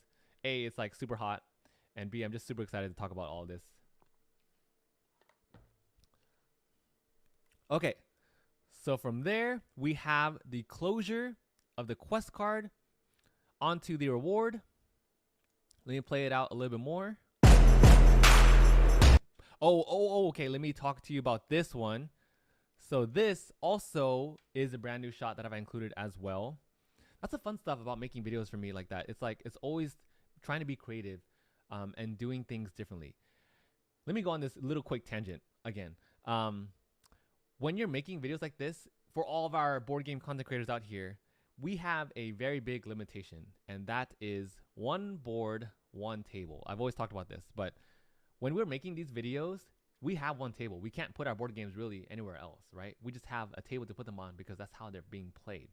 A, it's like super hot, and B, I'm just super excited to talk about all this. Okay, so from there, we have the closure of the quest card onto the reward. Let me play it out a little bit more. Okay, let me talk to you about this one. So this also is a brand new shot that I've included as well. That's the fun stuff about making videos for me like that. It's like, it's always trying to be creative and doing things differently. Let me go on this little quick tangent again. When you're making videos like this, for all of our board game content creators out here, we have a very big limitation, and that is one board, one table. I've always talked about this, but when we're making these videos, we have one table. We can't put our board games really anywhere else, right? We just have a table to put them on because that's how they're being played.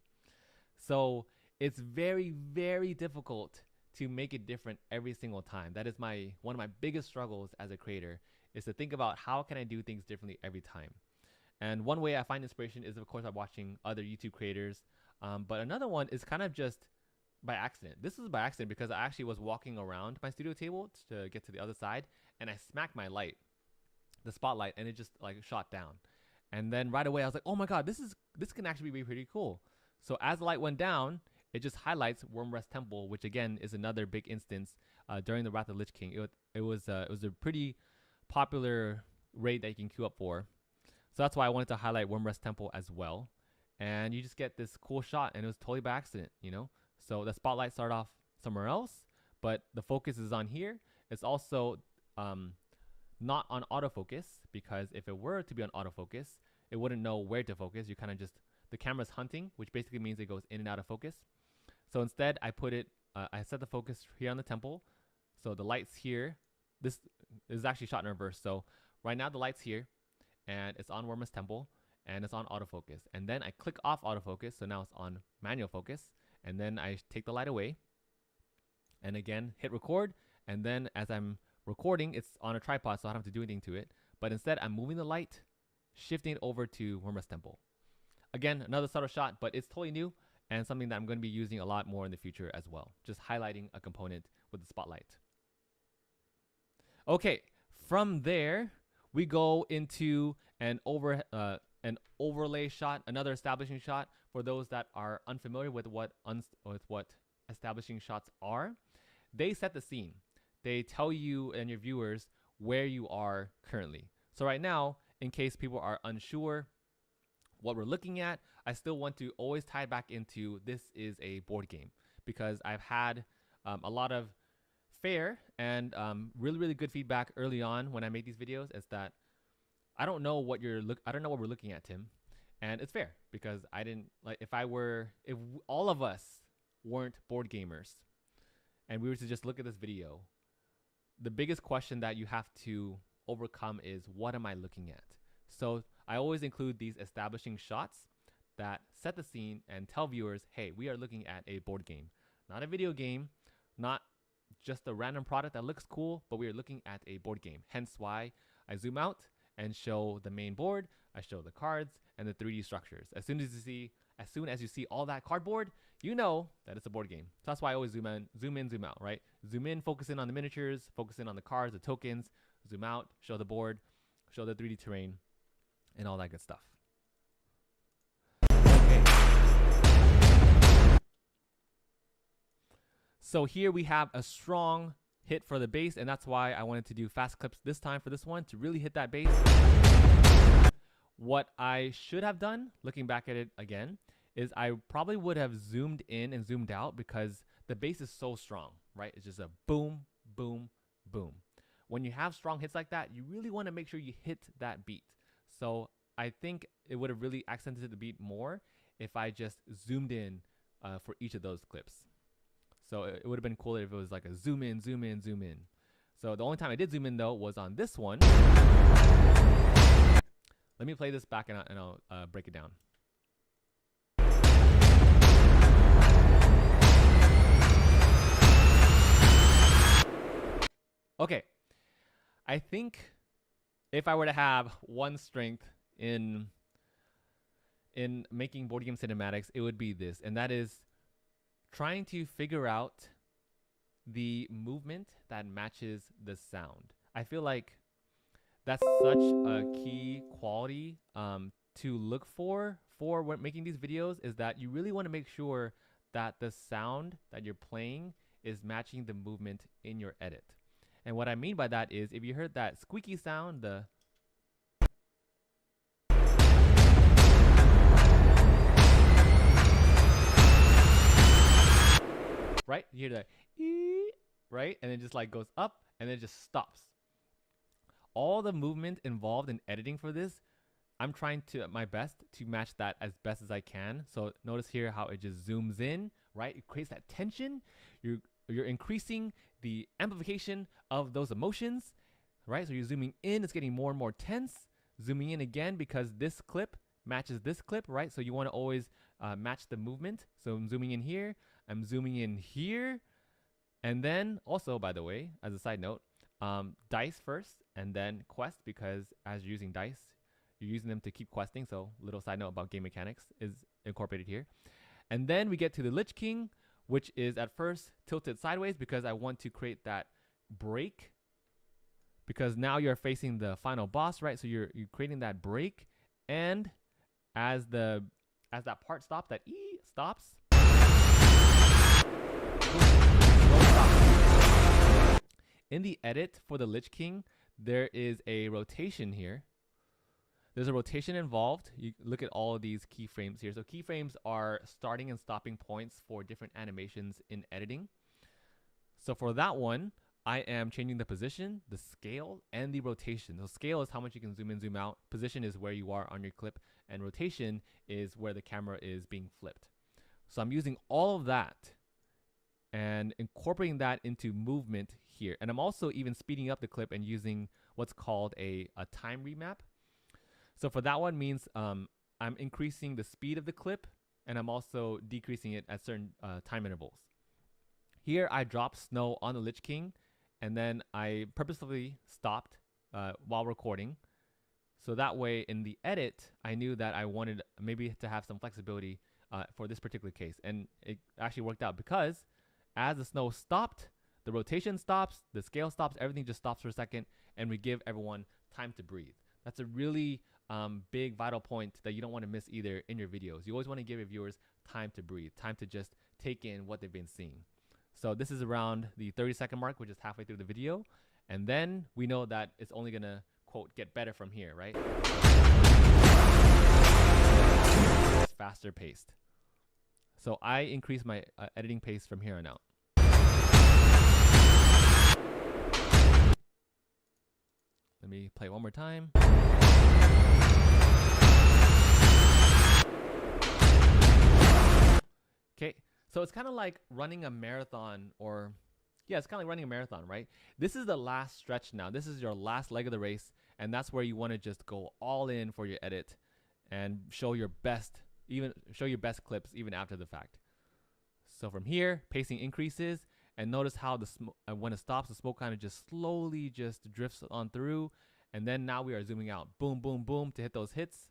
So it's very, very difficult to make it different every single time. That is one of my biggest struggles as a creator, is to think about how can I do things differently every time. And one way I find inspiration is, of course, by watching other YouTube creators. But another one is kind of just by accident. This was by accident because I actually was walking around my studio table to get to the other side, and I smacked my light, the spotlight, and it just like shot down. And then right away I was like, oh my god, this can actually be pretty cool. So as the light went down, it just highlights Wormrest Temple, which again is another big instance during the Wrath of the Lich King. It was a pretty popular raid that you can queue up for. So that's why I wanted to highlight Wormrest Temple as well. And you just get this cool shot, and it was totally by accident, you know? So the spotlight started off somewhere else, but the focus is on here. It's also not on autofocus, because if it were to be on autofocus, it wouldn't know where to focus. You kind of just, the camera's hunting, which basically means it goes in and out of focus. So instead, I put it, I set the focus here on the temple. So the light's here. This is actually shot in reverse. So right now the light's here, and it's on Wormrest Temple, and it's on autofocus. And then I click off autofocus, so now it's on manual focus. And then I take the light away, and again, hit record. And then as I'm recording, it's on a tripod, so I don't have to do anything to it. But instead, I'm moving the light, shifting it over to Wormrest Temple. Again, another subtle shot, but it's totally new, and something that I'm going to be using a lot more in the future as well. Just highlighting a component with the spotlight. Okay, from there, we go into an overlay shot, another establishing shot. For those that are unfamiliar with what establishing shots are, they set the scene. They tell you and your viewers where you are currently. So right now, in case people are unsure what we're looking at, I still want to always tie back into this is a board game, because I've had a lot of fair and really, really good feedback early on when I made these videos. Is that I don't know what we're looking at, Tim, and it's fair, because I didn't like, if all of us weren't board gamers and we were to just look at this video, the biggest question that you have to overcome is, what am I looking at? So I always include these establishing shots that set the scene and tell viewers, hey, we are looking at a board game, not a video game, not just a random product that looks cool, but we are looking at a board game. Hence why I zoom out and show the main board, I show the cards and the 3D structures. As soon as you see all that cardboard, you know that it's a board game. So that's why I always zoom in, zoom out, right? Zoom in, focus in on the miniatures, focus in on the cards, the tokens, zoom out, show the board, show the 3D terrain, and all that good stuff. Okay. So here we have a strong hit for the base, and that's why I wanted to do fast clips this time for this one, to really hit that base. What I should have done, looking back at it again, is I probably would have zoomed in and zoomed out, because the base is so strong, right? It's just a boom, boom, boom. When you have strong hits like that, you really want to make sure you hit that beat. So I think it would have really accented the beat more if I just zoomed in for each of those clips. So it would have been cooler if it was like a zoom in, zoom in, zoom in. So the only time I did zoom in though was on this one. Let me play this back and I'll break it down. Okay, I think if I were to have one strength in making board game cinematics, it would be this, and that is trying to figure out the movement that matches the sound. I feel like that's such a key quality to look for when making these videos, is that you really want to make sure that the sound that you're playing is matching the movement in your edit. And what I mean by that is, if you heard that squeaky sound, the right, you hear that right, and it just like goes up and then it just stops. All the movement involved in editing for this, I'm trying to my best to match that as best as I can. So notice here how it just zooms in, right? It creates that tension. You're increasing the amplification of those emotions, right? So you're zooming in, it's getting more and more tense. Zooming in again because this clip matches this clip, right? So you want to always match the movement. So I'm zooming in here, I'm zooming in here. And then also, by the way, as a side note, dice first and then quest, because as you're using dice, you're using them to keep questing. So little side note about game mechanics is incorporated here. And then we get to the Lich King, which is at first tilted sideways because I want to create that break, because now you're facing the final boss, right? So you're creating that break, and as that part stops, that E stops. In the edit for the Lich King, there is a rotation here. There's a rotation involved. You look at all of these keyframes here. So keyframes are starting and stopping points for different animations in editing. So for that one, I am changing the position, the scale, and the rotation. So scale is how much you can zoom in, zoom out. Position is where you are on your clip, and rotation is where the camera is being flipped. So I'm using all of that and incorporating that into movement here. And I'm also even speeding up the clip and using what's called a time remap. So for that one means I'm increasing the speed of the clip, and I'm also decreasing it at certain time intervals. Here I dropped snow on the Lich King, and then I purposefully stopped while recording. So that way in the edit, I knew that I wanted maybe to have some flexibility for this particular case. And it actually worked out, because as the snow stopped, the rotation stops, the scale stops, everything just stops for a second, and we give everyone time to breathe. That's a really big vital point that you don't want to miss either in your videos. You always want to give your viewers time to breathe, time to just take in what they've been seeing. So this is around the 30-second mark, which is halfway through the video. And then we know that it's only going to, quote, get better from here, right? It's faster paced. So I increase my editing pace from here on out. Let me play one more time. Okay, so it's kind of like running a marathon, or yeah, it's kind of like running a marathon, right? This is the last stretch now. This is your last leg of the race, and that's where you want to just go all in for your edit and show your best, clips even after the fact. So from here, pacing increases, and notice how the when it stops, the smoke kind of just slowly just drifts on through, and then now we are zooming out, boom, boom, boom, to hit those hits.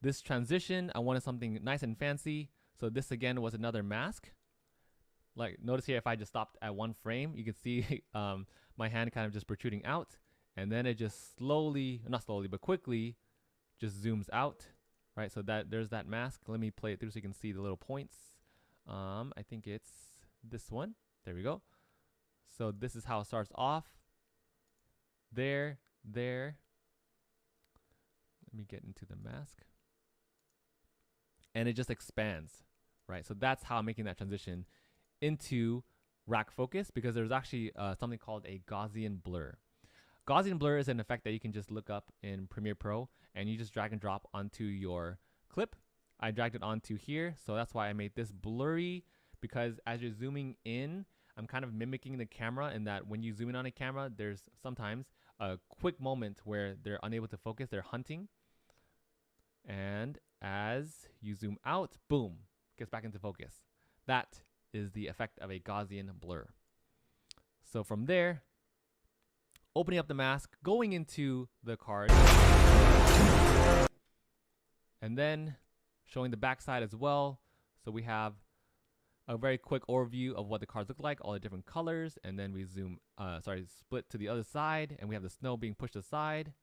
This transition, I wanted something nice and fancy. So this again was another mask. Like notice here, if I just stopped at one frame, you can see my hand kind of just protruding out, and then it just slowly, not slowly, but quickly just zooms out, right? So that there's that mask. Let me play it through so you can see the little points. I think it's this one. There we go. So this is how it starts off. There. Let me get into the mask. And it just expands, right? So that's how I'm making that transition into rack focus, because there's actually something called a Gaussian blur. Gaussian blur is an effect that you can just look up in Premiere Pro, and you just drag and drop onto your clip. I dragged it onto here, so that's why I made this blurry, because as you're zooming in, I'm kind of mimicking the camera in that when you zoom in on a camera, there's sometimes a quick moment where they're unable to focus, they're hunting. And as you zoom out, boom, gets back into focus. That is the effect of a Gaussian blur. So from there, opening up the mask, going into the card, and then showing the backside as well. So we have a very quick overview of what the cards look like, all the different colors, and then we zoom, split to the other side, and we have the snow being pushed aside.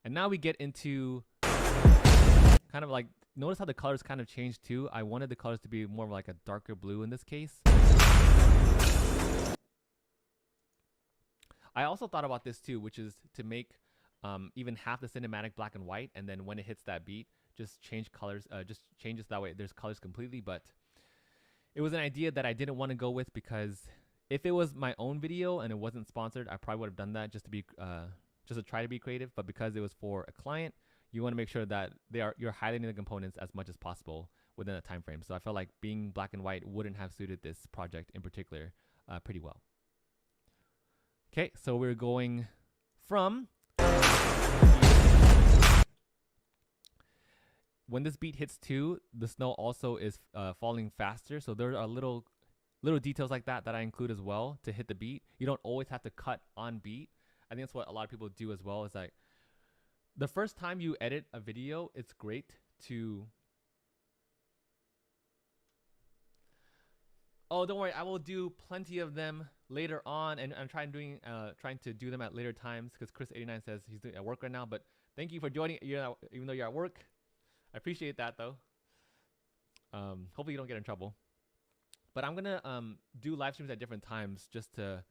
And now we get into kind of like, notice how the colors kind of changed too. I wanted the colors to be more like a darker blue in this case. I also thought about this too, which is to make even half the cinematic black and white, and then when it hits that beat, just change colors, just changes that way. There's colors completely, but it was an idea that I didn't want to go with because if it was my own video and it wasn't sponsored, I probably would have done that just to be, just to try to be creative. But because it was for a client, you want to make sure that you're highlighting the components as much as possible within a time frame. So I felt like being black and white wouldn't have suited this project in particular pretty well. Okay, so we're going from when this beat hits 2, the snow also is falling faster. So there are little details like that I include as well to hit the beat. You don't always have to cut on beat. I think that's what a lot of people do as well. Is like the first time you edit a video, it's great to. Oh, don't worry, I will do plenty of them later on, and I'm trying to do them at later times because Chris89 says he's doing at work right now. But thank you for joining, even though you're at work. I appreciate that though. Hopefully you don't get in trouble. But I'm gonna do live streams at different times just to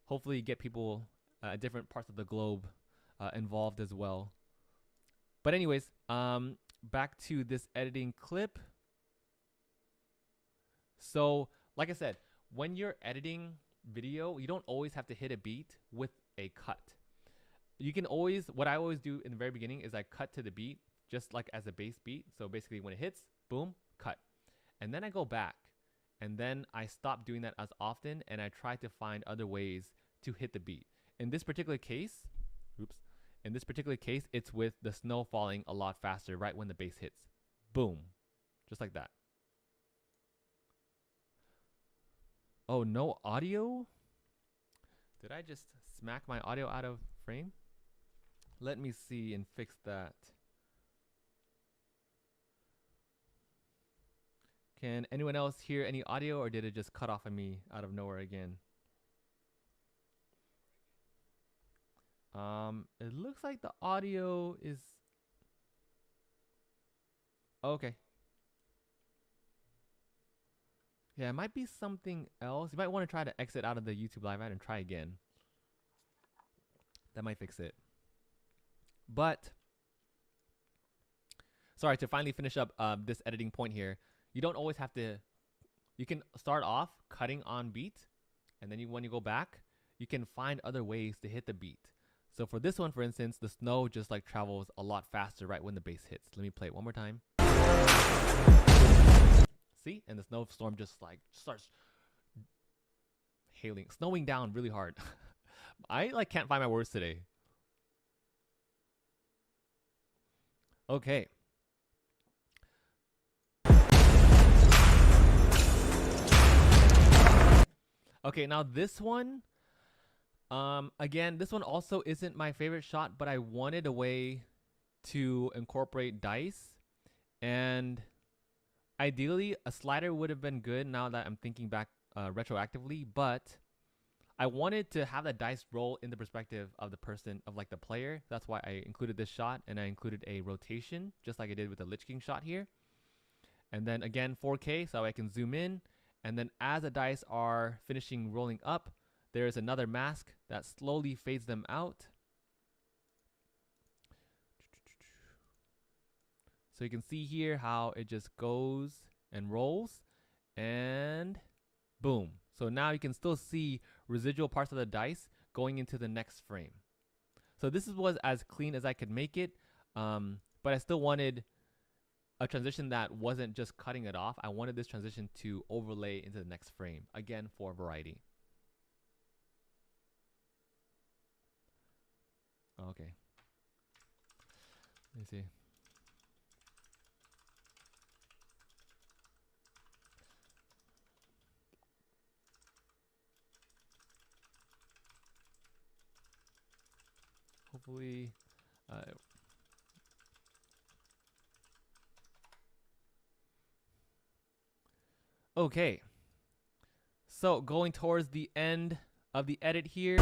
hopefully get people at different parts of the globe involved as well. But anyways, back to this editing clip. So like I said, when you're editing video, you don't always have to hit a beat with a cut. You can always, what I always do in the very beginning is I cut to the beat just like as a base beat. So basically when it hits, boom, cut. And then I go back and then I stop doing that as often and I try to find other ways to hit the beat. In this particular case, it's with the snow falling a lot faster right when the bass hits. Boom. Just like that. Oh, no audio? Did I just smack my audio out of frame? Let me see and fix that. Can anyone else hear any audio, or did it just cut off on me out of nowhere again? It looks like the audio is okay. Yeah, it might be something else. You might want to try to exit out of the YouTube live ad and try again. That might fix it. But sorry, to finally finish up this editing point here. You don't always have to, you can start off cutting on beat, and then when you go back, you can find other ways to hit the beat. So for this one, for instance, the snow just like travels a lot faster right when the bass hits. Let me play it one more time. See? And the snowstorm just like starts snowing down really hard. I like can't find my words today. Okay. Okay, now this one, again, this one also isn't my favorite shot, but I wanted a way to incorporate dice, and ideally a slider would have been good now that I'm thinking back retroactively, but I wanted to have the dice roll in the perspective of the person, of like the player. That's why I included this shot, and I included a rotation, just like I did with the Lich King shot here. And then again, 4K, so I can zoom in. And then as the dice are finishing rolling up, there is another mask that slowly fades them out. So you can see here how it just goes and rolls and boom. So now you can still see residual parts of the dice going into the next frame. So this was as clean as I could make it, but I still wanted a transition that wasn't just cutting it off. I wanted this transition to overlay into the next frame, again, for variety. Okay. Let me see. Hopefully, okay. So going towards the end of the edit here.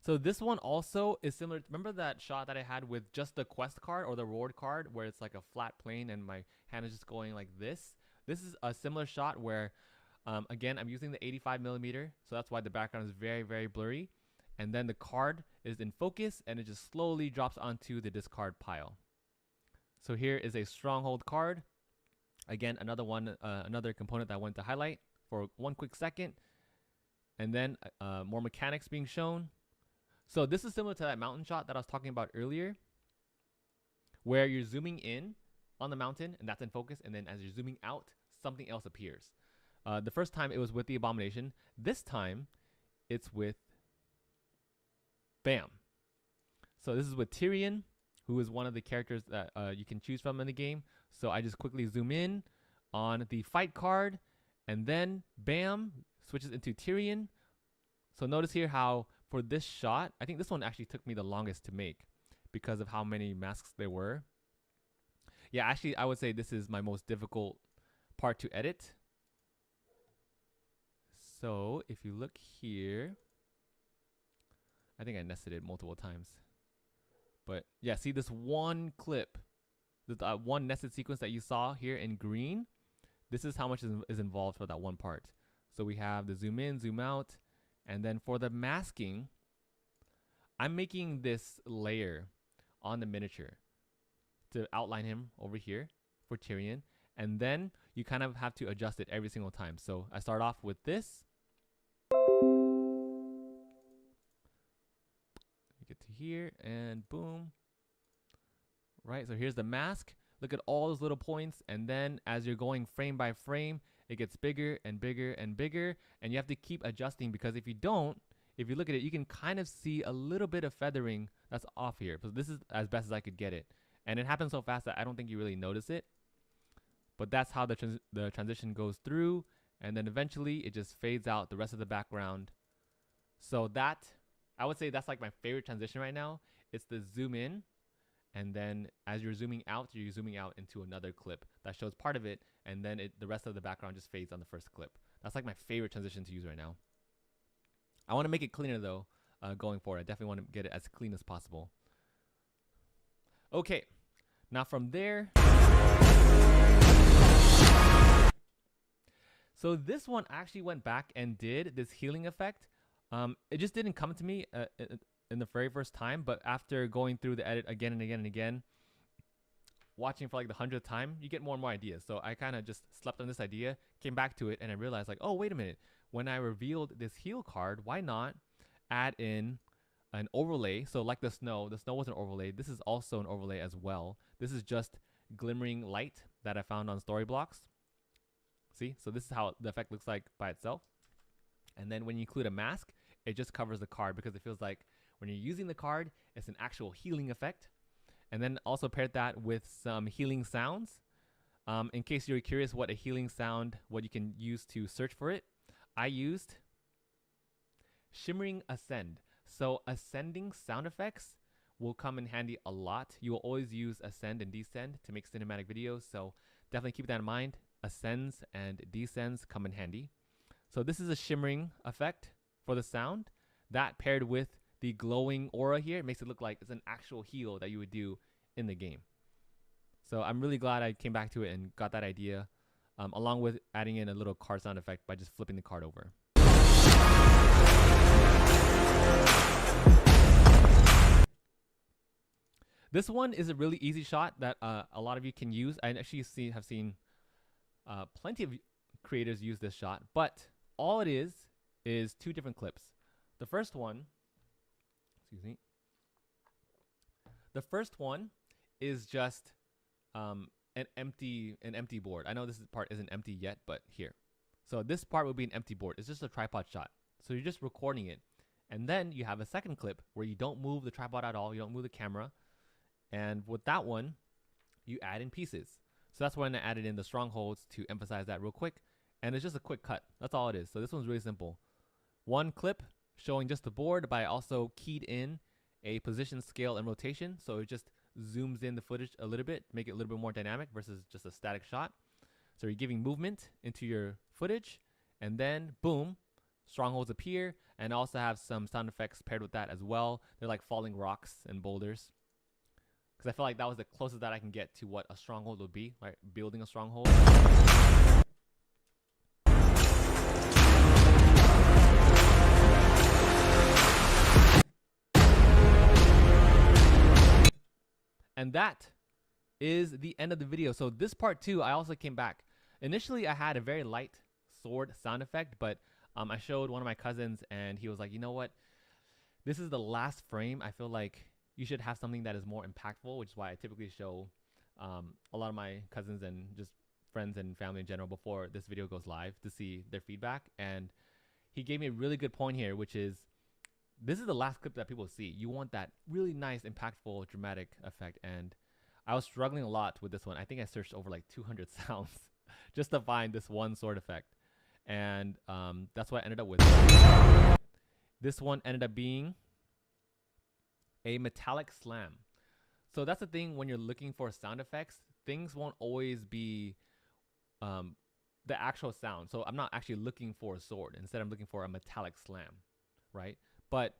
So this one also is similar. Remember that shot that I had with just the quest card or the reward card where it's like a flat plane and my hand is just going like this? This is a similar shot where, again, I'm using the 85mm, so that's why the background is very, very blurry. And then the card is in focus and it just slowly drops onto the discard pile. So here is a stronghold card. Again, another one, another component that I wanted to highlight for one quick second. And then more mechanics being shown. So this is similar to that mountain shot that I was talking about earlier, where you're zooming in on the mountain and that's in focus, and then as you're zooming out, something else appears. The first time it was with the abomination. This time it's with Bam. So this is with Tyrion, who is one of the characters that you can choose from in the game. So I just quickly zoom in on the fight card, and then Bam switches into Tyrion. So notice here how for this shot, I think this one actually took me the longest to make because of how many masks there were. Yeah, actually, I would say this is my most difficult part to edit. So if you look here, I think I nested it multiple times. But yeah, see this one clip, the one nested sequence that you saw here in green, this is how much is involved for that one part. So we have the zoom in, zoom out, and then for the masking, I'm making this layer on the miniature to outline him over here for Tyrion. And then you kind of have to adjust it every single time. So I start off with this. Get to here and boom. Right, so here's the mask. Look at all those little points, and then as you're going frame by frame, it gets bigger and bigger and bigger, and you have to keep adjusting, because if you don't, if you look at it, you can kind of see a little bit of feathering that's off here. So this is as best as I could get it, and it happens so fast that I don't think you really notice it. But that's how the transition goes through, and then eventually it just fades out the rest of the background. So that, I would say that's like my favorite transition right now. It's the zoom in, and then as you're zooming out into another clip that shows part of it, and then the rest of the background just fades on the first clip. That's like my favorite transition to use right now. I want to make it cleaner though, going forward. I definitely want to get it as clean as possible. Okay, now from there, so this one actually went back and did this healing effect. It just didn't come to me in the very first time, but after going through the edit again and again and again, watching for like the 100th time, you get more and more ideas. So I kind of just slept on this idea, came back to it, and I realized like, oh, wait a minute. When I revealed this heal card, why not add in an overlay? So like the snow was an overlay. This is also an overlay as well. This is just glimmering light that I found on story blocks. See, so this is how the effect looks like by itself. And then when you include a mask, it just covers the card, because it feels like when you're using the card, it's an actual healing effect. And then also paired that with some healing sounds. In case you're curious what a healing sound, what you can use to search for it, I used Shimmering Ascend. So ascending sound effects will come in handy a lot. You will always use ascend and descend to make cinematic videos, so definitely keep that in mind. Ascends and descends come in handy. So this is a shimmering effect for the sound. That paired with the glowing aura here, it makes it look like it's an actual heal that you would do in the game. So I'm really glad I came back to it and got that idea, along with adding in a little card sound effect by just flipping the card over. This one is a really easy shot that a lot of you can use. I actually have seen plenty of creators use this shot, but all it is two different clips. The first one Excuse me. The first one is just an empty board. I know this part isn't empty yet, but here. So this part will be an empty board. It's just a tripod shot. So you're just recording it. And then you have a second clip where you don't move the tripod at all. You don't move the camera. And with that one, you add in pieces. So that's when I added in the strongholds to emphasize that real quick. And it's just a quick cut. That's all it is. So this one's really simple. One clip showing just the board, but I also keyed in a position, scale, and rotation. So it just zooms in the footage a little bit, make it a little bit more dynamic versus just a static shot. So you're giving movement into your footage, and then boom, strongholds appear, and also have some sound effects paired with that as well. They're like falling rocks and boulders. Because I feel like that was the closest that I can get to what a stronghold would be, like building a stronghold. And that is the end of the video. So this part 2, I also came back. Initially, I had a very light sword sound effect, but I showed one of my cousins, and he was like, you know what? This is the last frame. I feel like you should have something that is more impactful, which is why I typically show a lot of my cousins and just friends and family in general before this video goes live to see their feedback. And he gave me a really good point here, which is this is the last clip that people see. You want that really nice, impactful, dramatic effect. And I was struggling a lot with this one. I think I searched over like 200 sounds just to find this one sword effect. And that's what I ended up with. This one ended up being a metallic slam. So that's the thing when you're looking for sound effects, things won't always be the actual sound. So I'm not actually looking for a sword. Instead, I'm looking for a metallic slam, right? But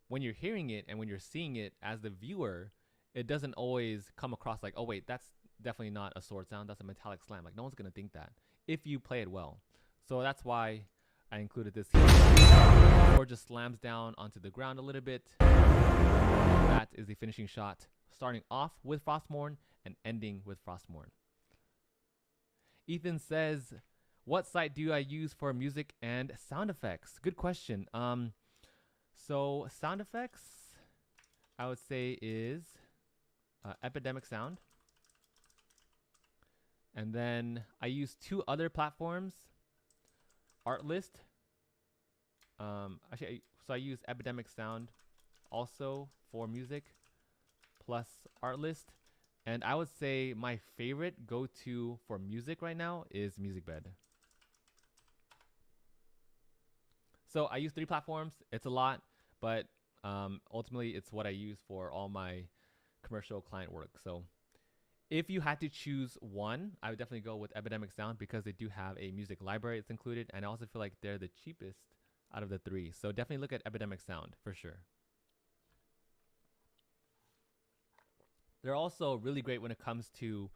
when you're hearing it and when you're seeing it as the viewer, it doesn't always come across like, oh wait, that's definitely not a sword sound. That's a metallic slam. Like no one's going to think that if you play it well. So that's why I included this here. Or just slams down onto the ground a little bit. That is the finishing shot, starting off with Frostmourne and ending with Frostmourne. Ethan says, what site do I use for music and sound effects? Good question. So sound effects, I would say is Epidemic Sound. And then I use 2 other platforms, Artlist. Actually, so I use Epidemic Sound also for music, plus Artlist. And I would say my favorite go-to for music right now is MusicBed. So I use 3 platforms. It's a lot, but ultimately it's what I use for all my commercial client work. So if you had to choose one, I would definitely go with Epidemic Sound because they do have a music library that's included. And I also feel like they're the cheapest out of the 3. So definitely look at Epidemic Sound for sure. They're also really great when it comes to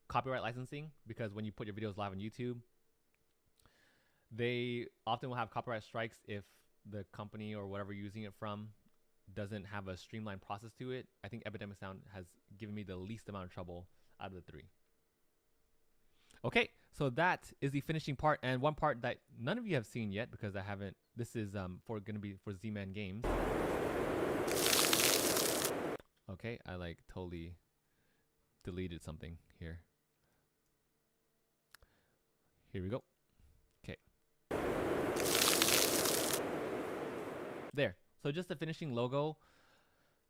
copyright licensing, because when you put your videos live on YouTube, they often will have copyright strikes if the company or whatever you're using it from doesn't have a streamlined process to it. I think Epidemic Sound has given me the least amount of trouble out of the 3. Okay, so that is the finishing part, and one part that none of you have seen yet because I haven't. This is going to be for Z-Man Games. Okay, I like totally deleted something here. Here we go. Okay. There. So just the finishing logo.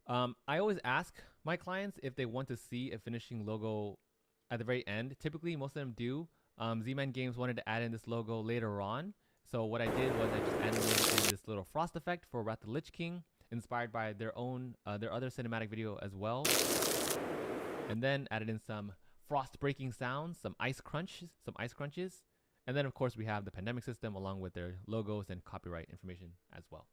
I always ask my clients if they want to see a finishing logo at the very end. Typically, most of them do. Z-Man Games wanted to add in this logo later on. So what I did was I just animated in this little frost effect for Wrath of the Lich King, inspired by their own, their other cinematic video as well. And then added in some frost breaking sounds, some ice crunches. And then of course we have the pandemic system along with their logos and copyright information as well.